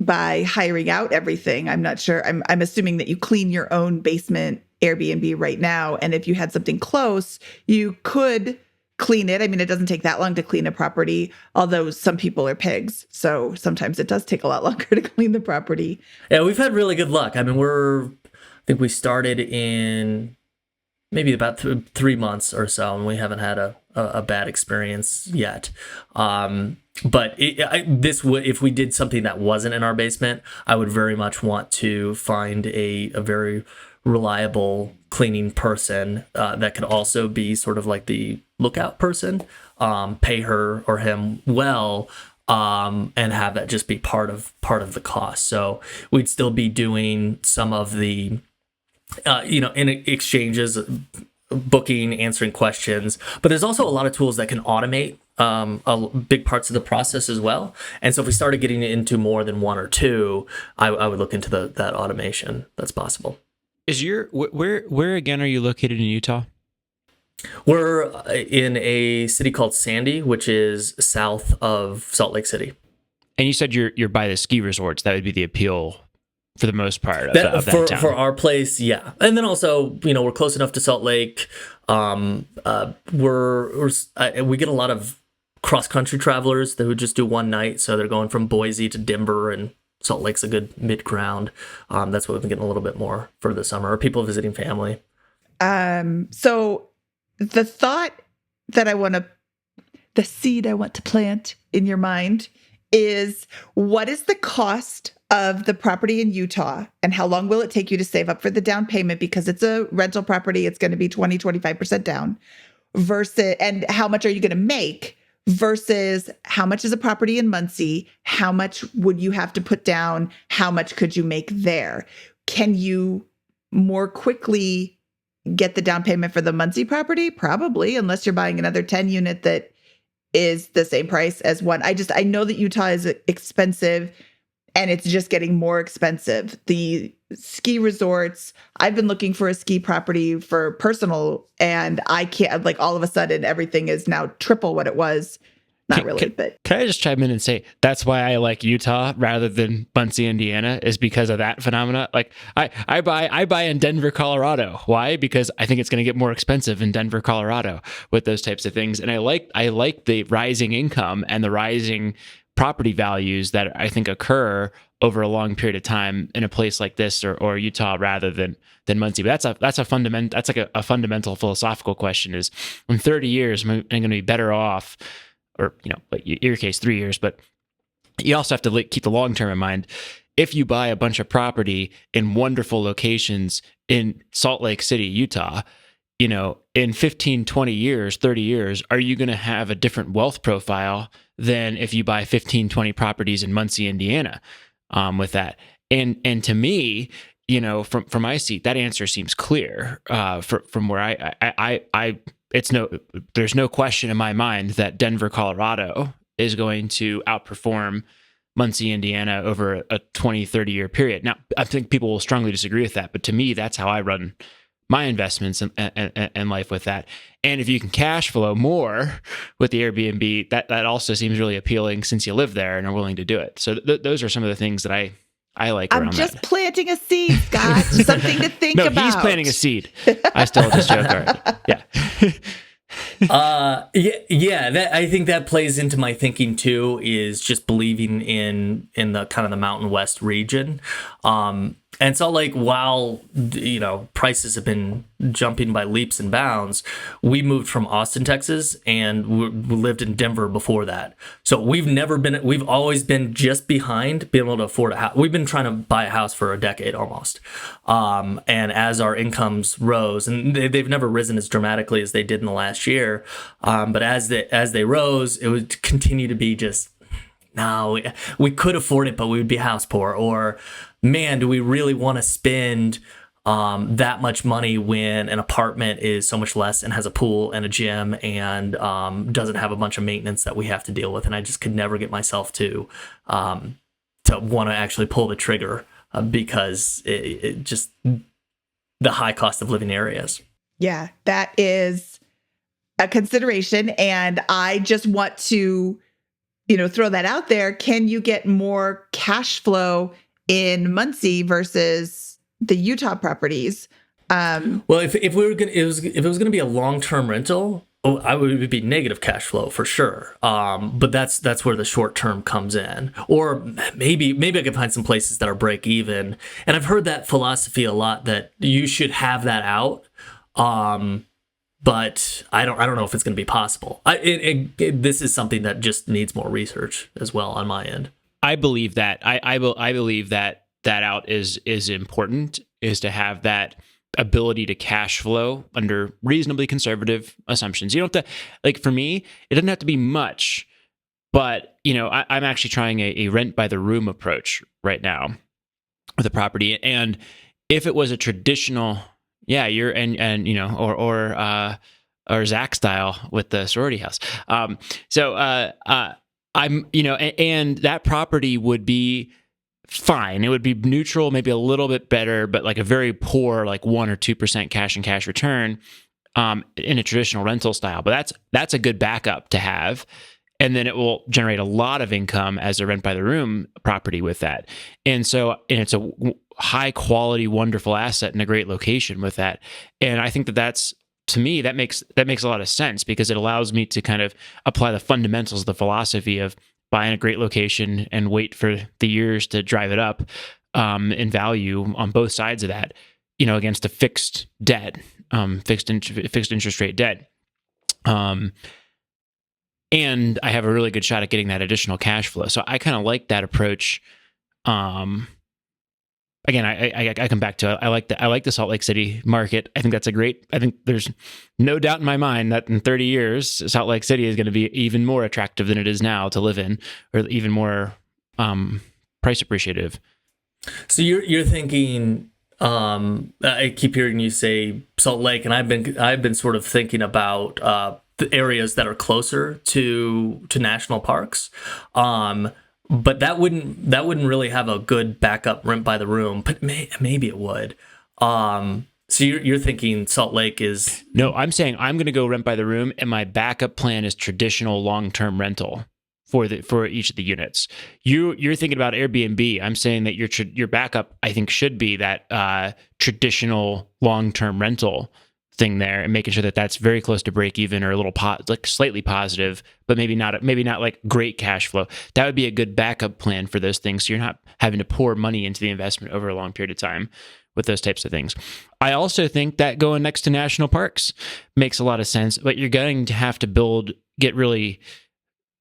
by hiring out everything. I'm not sure. I'm assuming that you clean your own basement Airbnb right now. And if you had something close, you could clean it. I mean, it doesn't take that long to clean a property, although some people are pigs. So sometimes it does take a lot longer to clean the property. Yeah, we've had really good luck. I mean, I think we started in maybe about 3 months or so, and we haven't had a bad experience yet. But if we did something that wasn't in our basement, I would very much want to find a very reliable cleaning person that could also be sort of like the lookout person, pay her or him well, and have that just be part of the cost. So we'd still be doing some of the in exchanges, booking, answering questions, but there's also a lot of tools that can automate big parts of the process as well. And so if we started getting into more than one or two, I would look into that automation that's possible. Where again are you located in Utah? We're in a city called Sandy, which is south of Salt Lake City. And you said you're by the ski resorts. That would be the appeal for the most part of that town. For our place, yeah. And then also, we're close enough to Salt Lake. We get a lot of cross-country travelers that would just do one night. So they're going from Boise to Denver, and Salt Lake's a good mid-ground. That's what we've been getting a little bit more for the summer, or people visiting family. So the thought that the seed I want to plant in your mind is, what is the cost of the property in Utah, and how long will it take you to save up for the down payment? Because it's a rental property, it's going to be 20-25% down, versus, and how much are you going to make versus how much is a property in Muncie? How much would you have to put down? How much could you make there? Can you more quickly get the down payment for the Muncie property? Probably, unless you're buying another 10 unit that is the same price as one. I know that Utah is expensive, and it's just getting more expensive. The ski resorts, I've been looking for a ski property for personal, and I can't, like, all of a sudden everything is now triple what it was. Not really, but can I just chime in and say that's why I like Utah rather than Muncie, Indiana, is because of that phenomena. Like I buy in Denver, Colorado. Why? Because I think it's going to get more expensive in Denver, Colorado with those types of things. And I like the rising income and the rising property values that I think occur over a long period of time in a place like this or Utah rather than Muncie. But that's a fundamental philosophical question: is in 30 years, am I going to be better off? Or, like in your case, 3 years, but you also have to keep the long term in mind. If you buy a bunch of property in wonderful locations in Salt Lake City, Utah, in 15, 20 years, 30 years, are you going to have a different wealth profile than if you buy 15, 20 properties in Muncie, Indiana, with that? And to me, from my seat, that answer seems clear. From where there's no question in my mind that Denver, Colorado is going to outperform Muncie, Indiana over a 20, 30-year period. Now, I think people will strongly disagree with that, but to me, that's how I run my investments and life with that. And if you can cash flow more with the Airbnb, that also seems really appealing since you live there and are willing to do it. So those are some of the things that I like around that. I'm just planting a seed, Scott. Something to think about. No, he's planting a seed. I still just joke already. Yeah. I think that plays into my thinking too, is just believing in the kind of the Mountain West region. And Salt Lake, while prices have been jumping by leaps and bounds, we moved from Austin, Texas, and we lived in Denver before that. So we've always been just behind being able to afford a house. We've been trying to buy a house for a decade almost. And as our incomes rose, and they've never risen as dramatically as they did in the last year, but as they rose, it would continue to be just, no, we could afford it, but we would be house poor. Or, man, do we really want to spend that much money when an apartment is so much less and has a pool and a gym and doesn't have a bunch of maintenance that we have to deal with? And I just could never get myself to want to actually pull the trigger because it just the high cost of living areas. Yeah, that is a consideration. And I just want to throw that out there. Can you get more cash flow in Muncie versus the Utah properties? Well, if it was gonna be a long-term rental, I would be negative cash flow for sure. But that's where the short term comes in. Or maybe I could find some places that are break even. And I've heard that philosophy a lot, that you should have that out. But I don't know if it's going to be possible. This is something that just needs more research as well on my end. I believe that. I believe that out is important, is to have that ability to cash flow under reasonably conservative assumptions. You don't have to, like, for me, it doesn't have to be much, but I'm actually trying a rent by the room approach right now with a property. And if it was a traditional, yeah, or Zach style with the sorority house. I'm, and that property would be fine. It would be neutral, maybe a little bit better, but like a very poor, like 1 or 2% cash and cash return in a traditional rental style. But that's a good backup to have. And then it will generate a lot of income as a rent by the room property with that. And it's a high quality, wonderful asset in a great location with that. And I think that's, to me, that makes a lot of sense, because it allows me to kind of apply the fundamentals of the philosophy of buying a great location and wait for the years to drive it up in value on both sides of that, against a fixed debt, fixed interest rate debt. And I have a really good shot at getting that additional cash flow. So I kind of like that approach. Again, I come back to it. I like the Salt Lake City market. I think I think there's no doubt in my mind that in 30 years, Salt Lake City is going to be even more attractive than it is now to live in, or even more price appreciative. So you're thinking, I keep hearing you say Salt Lake, and I've been sort of thinking about the areas that are closer to national parks. But that wouldn't really have a good backup rent by the room, but maybe it would. So you're thinking Salt Lake is... No, I'm saying I'm going to go rent by the room, and my backup plan is traditional long-term rental for each of the units. You're thinking about Airbnb. I'm saying that your backup, I think, should be that traditional long-term rental thing there, and making sure that that's very close to break even, or a little like slightly positive, but maybe not like great cash flow. That would be a good backup plan for those things, so you're not having to pour money into the investment over a long period of time with those types of things. I also think that going next to national parks makes a lot of sense, but you're going to have to get really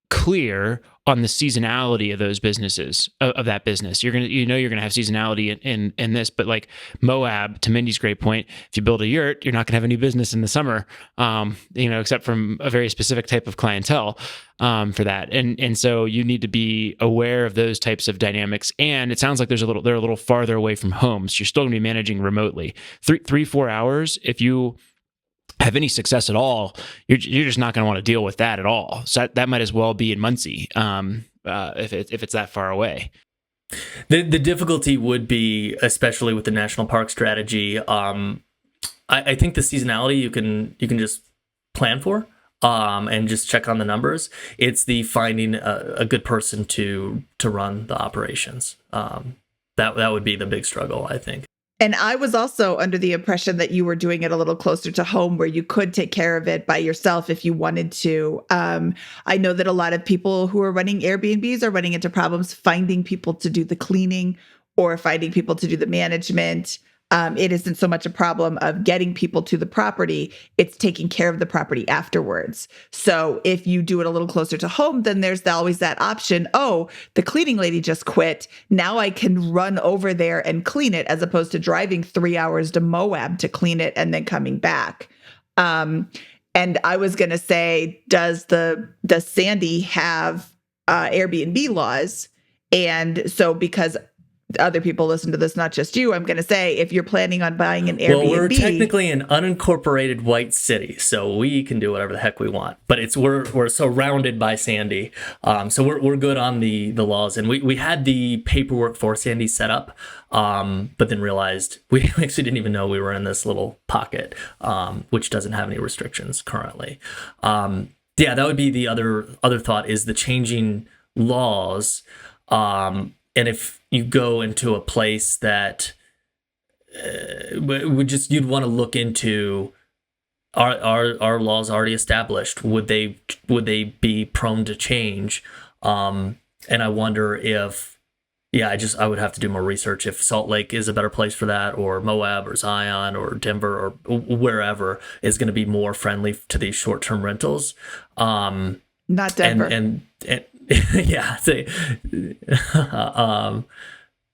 clear on the seasonality of those businesses, of that business. You're gonna have seasonality in this, but like Moab, to Mindy's great point, if you build a yurt, you're not gonna have any business in the summer, except from a very specific type of clientele for that. And so you need to be aware of those types of dynamics. And it sounds like they're a little farther away from home, so you're still gonna be managing remotely. 4 hours, if you have any success at all, you're just not going to want to deal with that at all. So that might as well be in Muncie if it's that far away. The difficulty would be, especially with the national park strategy. I think the seasonality you can just plan for and just check on the numbers. It's the finding a good person to run the operations. That would be the big struggle, I think. And I was also under the impression that you were doing it a little closer to home, where you could take care of it by yourself if you wanted to. I know that a lot of people who are running Airbnbs are running into problems finding people to do the cleaning or finding people to do the management. It isn't so much a problem of getting people to the property, it's taking care of the property afterwards. So if you do it a little closer to home, then there's always that option. Oh, the cleaning lady just quit. Now I can run over there and clean it, as opposed to driving 3 hours to Moab to clean it and then coming back. And I was going to say, does Sandy have Airbnb laws? And so, because other people listen to this, not just you, I'm going to say, if you're planning on buying an Airbnb. Well, we're technically an unincorporated white city, so we can do whatever the heck we want. But we're surrounded by Sandy, so we're good on the laws. And we had the paperwork for Sandy set up, but then realized we actually didn't even know we were in this little pocket, which doesn't have any restrictions currently. Yeah, that would be the other thought, is the changing laws. And if you go into a place that you'd want to look into, are laws already established? Would they be prone to change? And I wonder if, I would have to do more research if Salt Lake is a better place for that, or Moab or Zion or Denver or wherever is going to be more friendly to these short-term rentals. Not Denver. And yeah,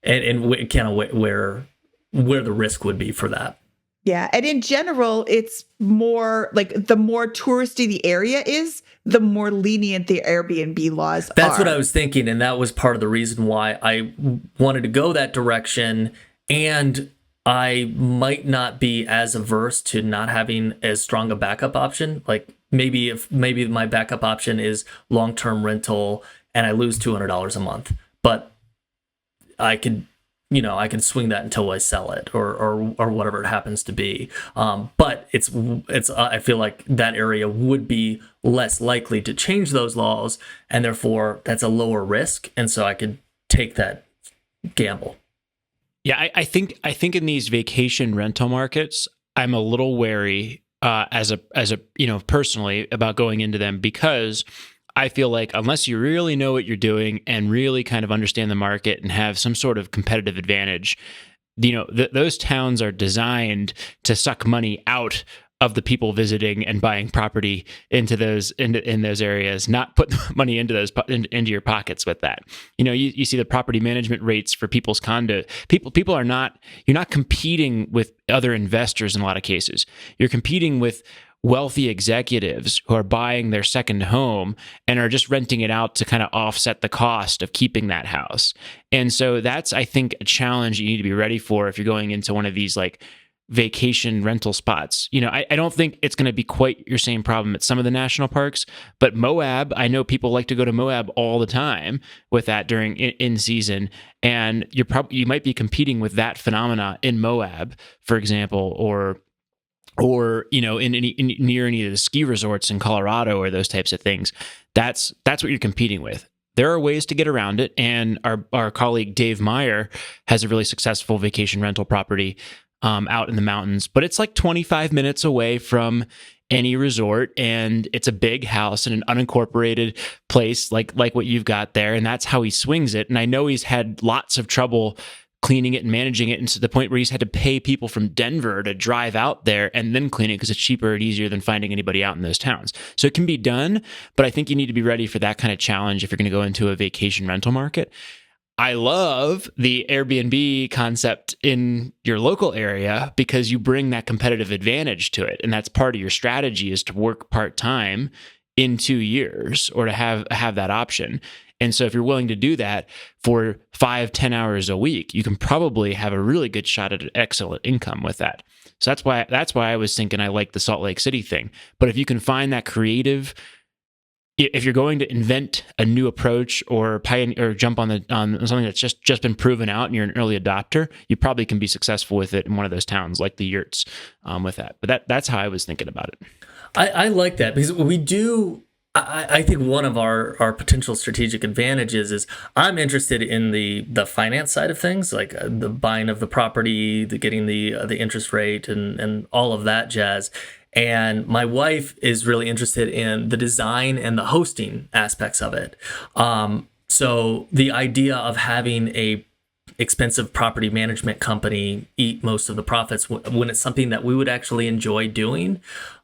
and kind of where the risk would be for that. Yeah, and in general, it's more like, the more touristy the area is, the more lenient the Airbnb laws are. That's what I was thinking, and that was part of the reason why I wanted to go that direction. And I might not be as averse to not having as strong a backup option. Like, maybe my backup option is long-term rental and I lose $200 a month, but I can swing that until I sell it, or whatever it happens to be. But it's I feel like that area would be less likely to change those laws, and therefore that's a lower risk, and so I could take that gamble. Yeah, I think in these vacation rental markets, I'm a little wary as a personally about going into them, because I feel like unless you really know what you're doing and really kind of understand the market and have some sort of competitive advantage, those towns are designed to suck money out of the people visiting and buying property into those in those areas, not put money into into your pockets with that. You see the property management rates for people's condo. People are not, you're not competing with other investors in a lot of cases. You're competing with wealthy executives who are buying their second home and are just renting it out to kind of offset the cost of keeping that house. And so that's, I think, a challenge you need to be ready for if you're going into one of these like vacation rental spots. I don't think it's going to be quite your same problem at some of the national parks, but Moab, I know people like to go to Moab all the time with that during in season, and you might be competing with that phenomena in Moab, for example, or near any of the ski resorts in Colorado or those types of things. That's what you're competing with. There are ways to get around it, and our colleague Dave Meyer has a really successful vacation rental property out in the mountains, but it's like 25 minutes away from any resort, and it's a big house in an unincorporated place like what you've got there, and that's how he swings it. And I know he's had lots of trouble cleaning it and managing it, and to the point where he's had to pay people from Denver to drive out there and then clean it, because it's cheaper and easier than finding anybody out in those towns. So it can be done, but I think you need to be ready for that kind of challenge if you're going to go into a vacation rental market. I love the Airbnb concept in your local area because you bring that competitive advantage to it, and that's part of your strategy, is to work part-time in 2 years, or to have that option. And so if you're willing to do that for 5-10 hours a week, you can probably have a really good shot at an excellent income with that. So that's why I was thinking I like the Salt Lake City thing. But if you can find that creative, if you're going to invent a new approach or jump on something that's just been proven out and you're an early adopter, you probably can be successful with it in one of those towns like the Yurts with that. But that's how I was thinking about it. I like that, because we do. I think one of our potential strategic advantages is I'm interested in the finance side of things, like the buying of the property, the getting the interest rate, and all of that jazz. And my wife is really interested in the design and the hosting aspects of it. So the idea of having expensive property management company eat most of the profits when it's something that we would actually enjoy doing.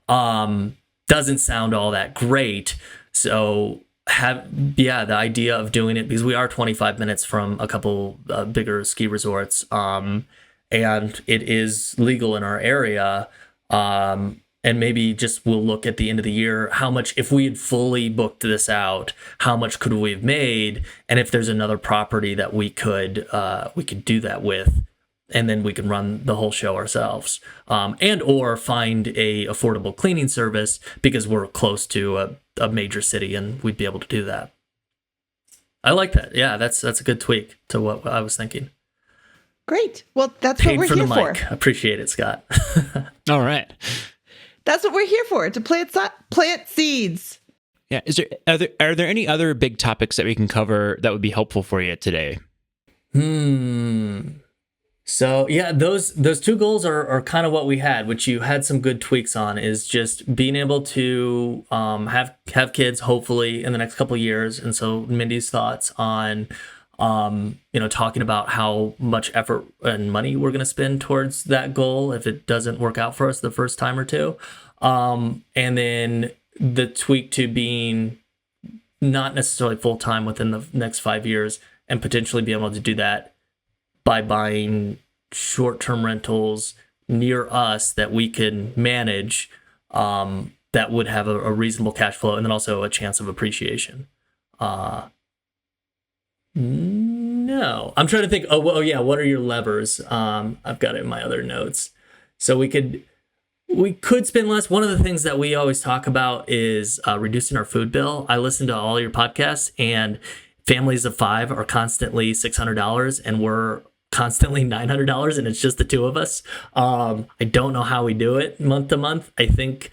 Doesn't sound all that great. So the idea of doing it, because we are 25 minutes from a couple bigger ski resorts, and it is legal in our area. And maybe just we'll look at the end of the year, how much, if we had fully booked this out, how much could we have made? And if there's another property that we could do that with, and then we can run the whole show ourselves, and or find a affordable cleaning service because we're close to a major city and we'd be able to do that. I like that. Yeah, that's a good tweak to what I was thinking. Great. Well, that's Paid what for we're the here mic. for. Appreciate it, Scott. All right. That's what we're here for, to plant seeds. Yeah. Are there any other big topics that we can cover that would be helpful for you today? So yeah, those two goals are kind of what we had, which you had some good tweaks on, is just being able to have kids hopefully in the next couple of years. And so Mindy's thoughts on talking about how much effort and money we're going to spend towards that goal if it doesn't work out for us the first time or two. And then the tweak to being not necessarily full-time within the next 5 years, and potentially be able to do that by buying short-term rentals near us that we can manage, that would have a reasonable cash flow, and then also a chance of appreciation. No, I'm trying to think. Oh yeah, what are your levers? I've got it in my other notes. So we could spend less. One of the things that we always talk about is reducing our food bill. I listen to all your podcasts, and families of 5 are constantly $600, and we're constantly $900, and it's just the two of us. I don't know how we do it month to month. I think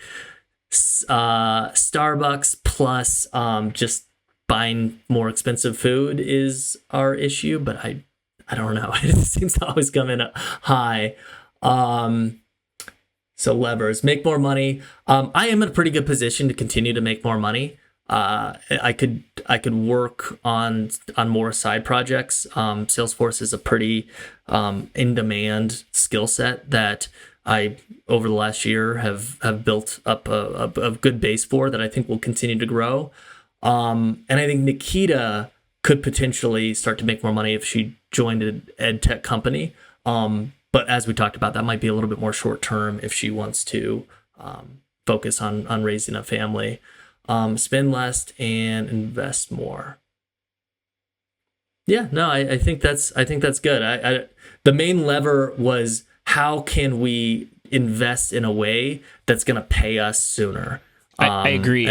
Starbucks plus just buying more expensive food is our issue, but I don't know. It seems to always come in high. So levers, make more money. I am in a pretty good position to continue to make more money. I could work on more side projects. Salesforce is a pretty in-demand skill set that I, over the last year, have built up a good base for, that I think will continue to grow. And I think Nikita could potentially start to make more money if she joined an ed tech company. But as we talked about, that might be a little bit more short term if she wants to focus on raising a family. Spend less and invest more. Yeah, no, I think that's good. The main lever was, how can we invest in a way that's going to pay us sooner? I agree.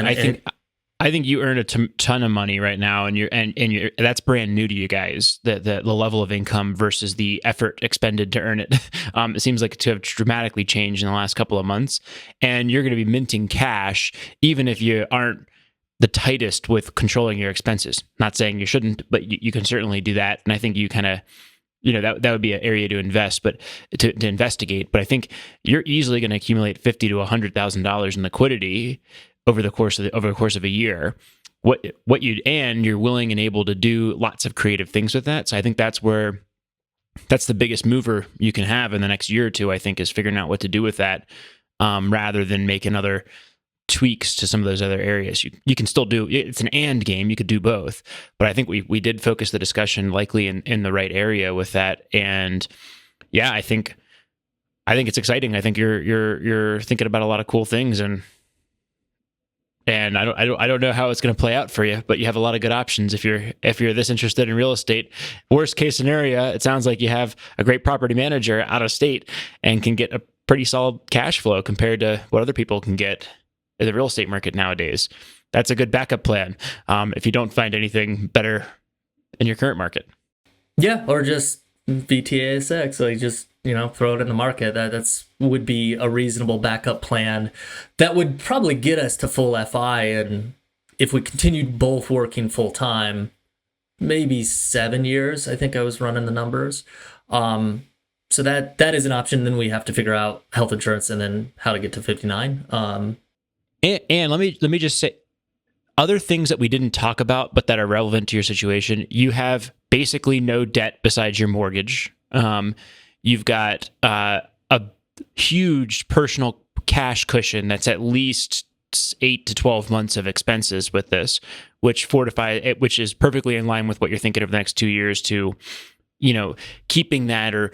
I think you earn a ton of money right now, and you're that's brand new to you guys. The level of income versus the effort expended to earn it. It seems like to have dramatically changed in the last couple of months, and you're going to be minting cash even if you aren't the tightest with controlling your expenses. Not saying you shouldn't, but you can certainly do that. And I think you kind of, that would be an area to invest, but to investigate. But I think you're easily going to accumulate $50,000 to $100,000 in liquidity over the course of a year. You're willing and able to do lots of creative things with that. So I think that's the biggest mover you can have in the next year or two, I think, is figuring out what to do with that, rather than making other tweaks to some of those other areas. You can still do, it's an and game, you could do both, but I think we did focus the discussion likely in the right area with that. And yeah, I think it's exciting. I think you're thinking about a lot of cool things, and I don't know how it's going to play out for you, but you have a lot of good options if you're this interested in real estate. Worst case scenario, it sounds like you have a great property manager out of state and can get a pretty solid cash flow compared to what other people can get in the real estate market nowadays. That's a good backup plan if you don't find anything better in your current market. Yeah, or just VTASX, like just throw it in the market. That's would be a reasonable backup plan that would probably get us to full FI. And if we continued both working full time, maybe 7 years. I think I was running the numbers. So that is an option. Then we have to figure out health insurance and then how to get to 59. And let me just say, other things that we didn't talk about but that are relevant to your situation. You have basically no debt besides your mortgage. You've got a huge personal cash cushion that's at least 8 to 12 months of expenses with this, which is perfectly in line with what you're thinking over the next 2 years to, keeping that or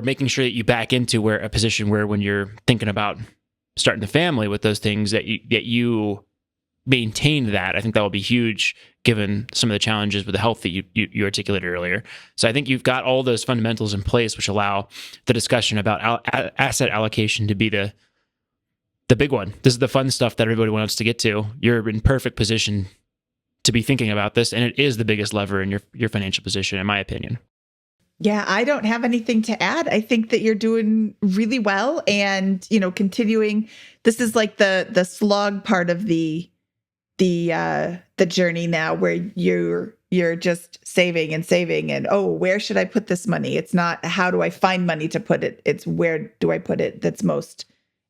making sure that you back into a position where when you're thinking about starting the family with those things that you maintain that. I think that will be huge given some of the challenges with the health that you articulated earlier. So I think you've got all those fundamentals in place, which allow the discussion about asset allocation to be the big one. This is the fun stuff that everybody wants to get to. You're in perfect position to be thinking about this, and it is the biggest lever in your financial position, in my opinion. Yeah, I don't have anything to add. I think that you're doing really well, and continuing. This is like the slog part of the journey now, where you're just saving and where should I put this money? It's not how do I find money to put it. It's where do I put it that's most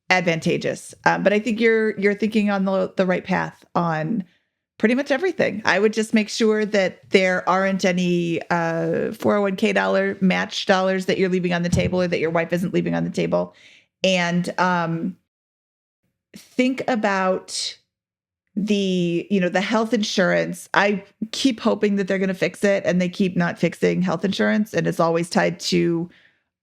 advantageous. But I think you're thinking on the right path on pretty much everything. I would just make sure that there aren't any 401k match dollars that you're leaving on the table or that your wife isn't leaving on the table. And think about the health insurance. I keep hoping that they're going to fix it, and they keep not fixing health insurance. And it's always tied to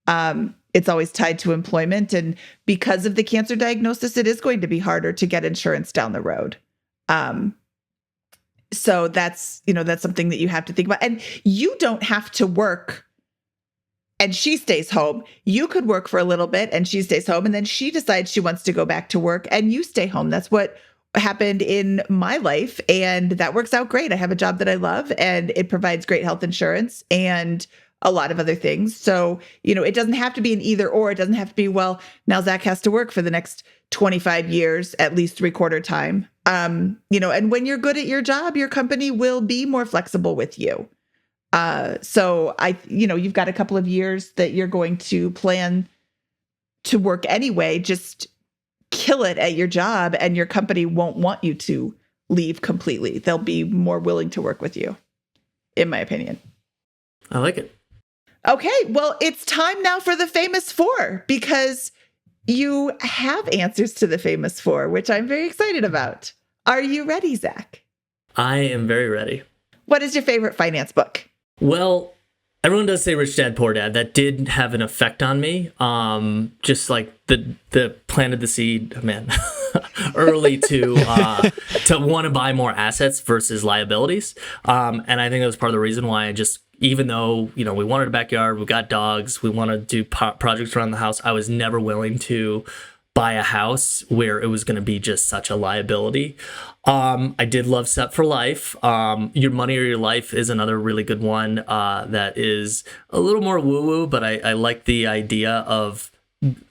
employment. And because of the cancer diagnosis, it is going to be harder to get insurance down the road. So that's something that you have to think about. And you don't have to work and she stays home. You could work for a little bit and she stays home, and then she decides she wants to go back to work and you stay home. That's what happened in my life, and that works out great. I have a job that I love, and it provides great health insurance and a lot of other things. So, it doesn't have to be an either or. It doesn't have to be, well, now Zach has to work for the next 25 years, at least 3/4 time. And when you're good at your job, your company will be more flexible with you. So you've got a couple of years that you're going to plan to work anyway. Just kill it at your job, and your company won't want you to leave completely. They'll be more willing to work with you, in my opinion. I like it. Okay, well, it's time now for the famous four, because you have answers to the famous four, which I'm very excited about. Are you ready, Zach? I am very ready. What is your favorite finance book? Well, everyone does say Rich Dad, Poor Dad. That did have an effect on me. Just like the planted the seed, man, early to want to buy more assets versus liabilities. And I think that was part of the reason why even though, we wanted a backyard, we got dogs, we want to do projects around the house, I was never willing to buy a house where it was going to be just such a liability. I did love Set for Life. Your Money or Your Life is another really good one that is a little more woo-woo, but I like the idea of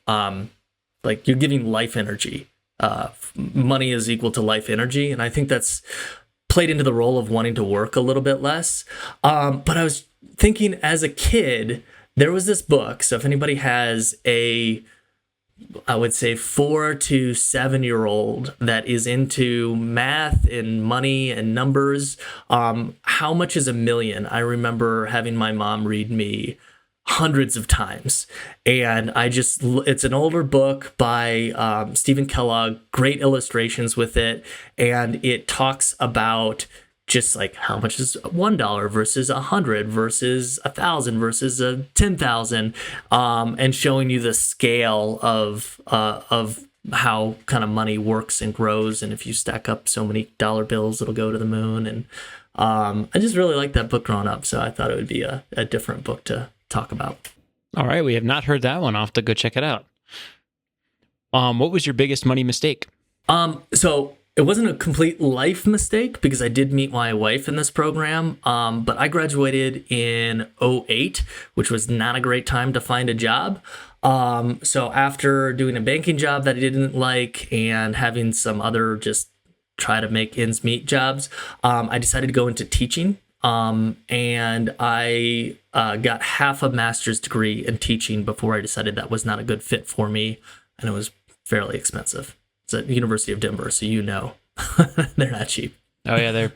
like you're giving life energy. Money is equal to life energy, and I think that's played into the role of wanting to work a little bit less. But I was thinking, as a kid, there was this book. So if anybody has I would say 4 to 7-year-old that is into math and money and numbers, How Much is a Million? I remember having my mom read me hundreds of times. And it's an older book by Stephen Kellogg, great illustrations with it. And it talks about just like how much is $1 versus 100 versus 1,000 versus 10,000, and showing you the scale of how kind of money works and grows. And if you stack up so many dollar bills, it'll go to the moon. And I just really liked that book growing up. So I thought it would be a different book to talk about. All right, we have not heard that one. I'll have to go check it out. What was your biggest money mistake? So it wasn't a complete life mistake, because I did meet my wife in this program, but I graduated in 2008, which was not a great time to find a job. So after doing a banking job that I didn't like and having some other just try to make ends meet jobs, I decided to go into teaching. And I got half a master's degree in teaching before I decided that was not a good fit for me, and it was fairly expensive. It's at the University of Denver, so they're not cheap. Oh yeah, they're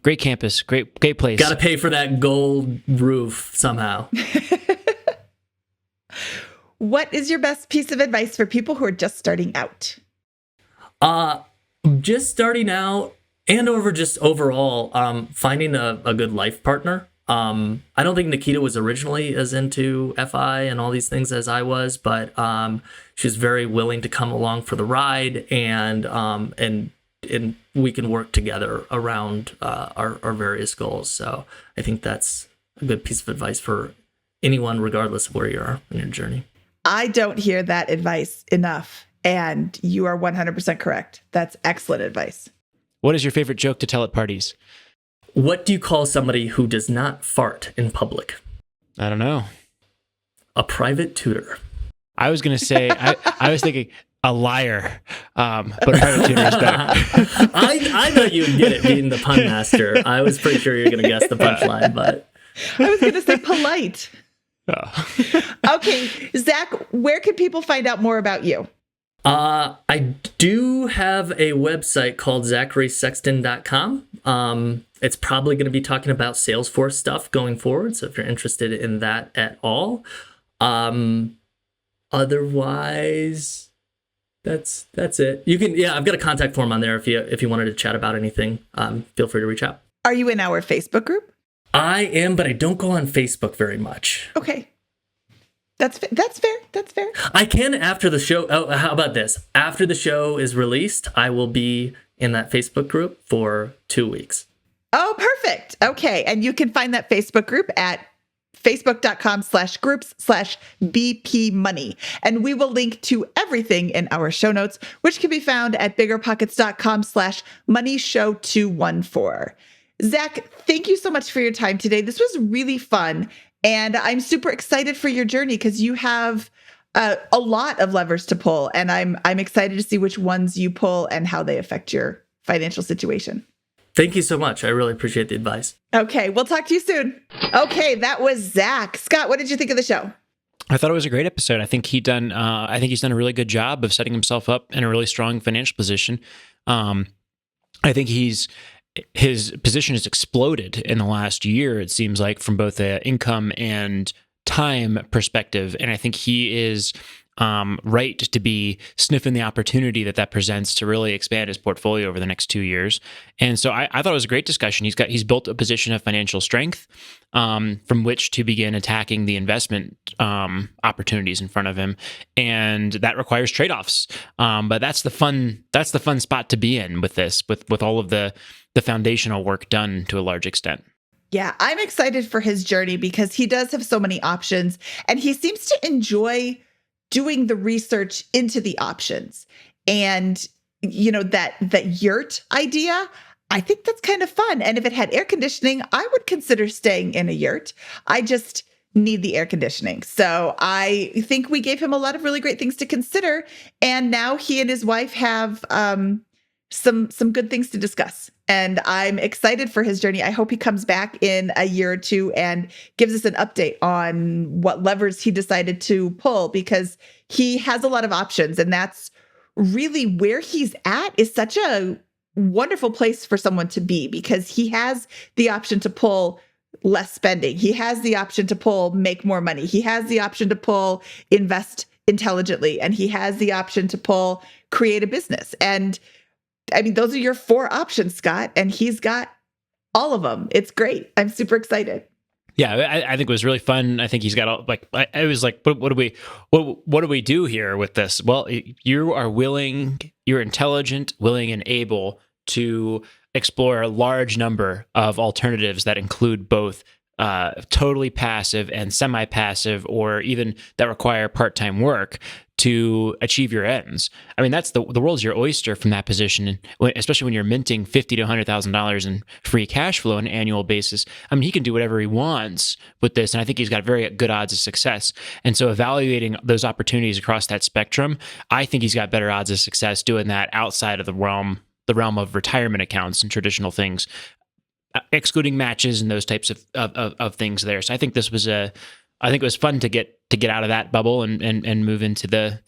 Great campus, great place. Got to pay for that gold roof somehow. What is your best piece of advice for people who are just starting out? Just starting out and just overall, finding a good life partner. I don't think Nikita was originally as into FI and all these things as I was, but she was very willing to come along for the ride, and we can work together around our various goals. So I think that's a good piece of advice for anyone, regardless of where you are in your journey. I don't hear that advice enough, and you are 100% correct. That's excellent advice. What is your favorite joke to tell at parties? What do you call somebody who does not fart in public? I don't know. A private tutor. I was going to say, I was thinking a liar, but a private tutor is better. I thought you would get it being the pun master. I was pretty sure you were going to guess the punchline, but... I was going to say polite. Oh. Okay, Zach, where can people find out more about you? I do have a website called zacharysexton.com. It's probably going to be talking about Salesforce stuff going forward, so if you're interested in that at all. Otherwise, that's it. You can, I've got a contact form on there if you wanted to chat about anything. Feel free to reach out. Are you in our Facebook group? I am, but I don't go on Facebook very much. Okay. That's fair. That's fair. I can after the show. Oh, how about this? After the show is released, I will be in that Facebook group for 2 weeks. Oh, perfect. Okay. And you can find that Facebook group at facebook.com/groups/BP Money. And we will link to everything in our show notes, which can be found at biggerpockets.com/moneyshow214. Zach, thank you so much for your time today. This was really fun. And I'm super excited for your journey because you have a lot of levers to pull. And I'm excited to see which ones you pull and how they affect your financial situation. Thank you so much. I really appreciate the advice. Okay, we'll talk to you soon. Okay, that was Zach. Scott, what did you think of the show? I thought it was a great episode. I think he's done a really good job of setting himself up in a really strong financial position. I think his position has exploded in the last year, it seems like, from both an income and time perspective. And I think he is right to be sniffing the opportunity that presents to really expand his portfolio over the next 2 years. And so I thought it was a great discussion. He's built a position of financial strength from which to begin attacking the investment opportunities in front of him, and that requires trade-offs. But that's the fun spot to be in with this, with all of the foundational work done to a large extent. Yeah, I'm excited for his journey because he does have so many options, and he seems to enjoy doing the research into the options. And, that yurt idea, I think that's kind of fun. And if it had air conditioning, I would consider staying in a yurt. I just need the air conditioning. So I think we gave him a lot of really great things to consider. And now he and his wife have some good things to discuss. And I'm excited for his journey. I hope he comes back in a year or two and gives us an update on what levers he decided to pull, because he has a lot of options. And that's really where he's at, is such a wonderful place for someone to be, because he has the option to pull less spending. He has the option to pull make more money. He has the option to pull invest intelligently. And he has the option to pull create a business. And I mean, those are your 4 options, Scott, and he's got all of them. It's great. I'm super excited. Yeah, I think it was really fun. I think he's got all, I was like, what do we do here with this? Well, you're intelligent, willing, and able to explore a large number of alternatives that include both totally passive and semi-passive, or even that require part-time work to achieve your ends. I mean, that's the world's your oyster from that position, especially when you're minting $50,000 to $100,000 in free cash flow on an annual basis. I mean, he can do whatever he wants with this, and I think he's got very good odds of success. And so evaluating those opportunities across that spectrum, I think he's got better odds of success doing that outside of the realm of retirement accounts and traditional things, excluding matches and those types of things there. So I think I think it was fun to get out of that bubble and move into the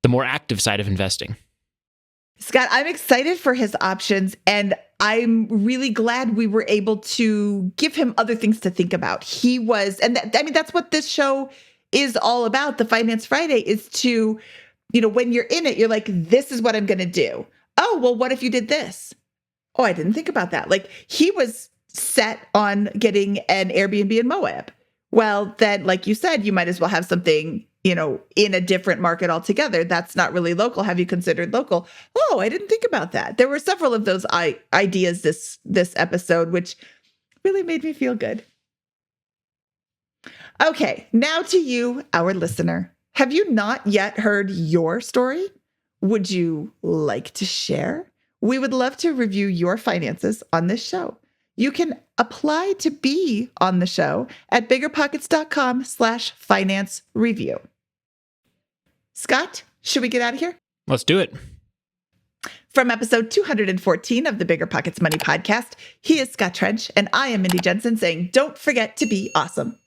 more active side of investing. Scott, I'm excited for his options, and I'm really glad we were able to give him other things to think about. He was, and that's what this show is all about. The Finance Friday is to, when you're in it, you're like, this is what I'm going to do. Oh, well, what if you did this? Oh, I didn't think about that. Like, he was set on getting an Airbnb in Moab. Well, then, like you said, you might as well have something, in a different market altogether. That's not really local. Have you considered local? Oh, I didn't think about that. There were several of those ideas this episode, which really made me feel good. Okay, now to you, our listener. Have you not yet heard your story? Would you like to share? We would love to review your finances on this show. You can apply to be on the show at biggerpockets.com/finance review. Scott, should we get out of here? Let's do it. From episode 214 of the Bigger Pockets Money Podcast, he is Scott Trench, and I am Mindy Jensen saying, don't forget to be awesome.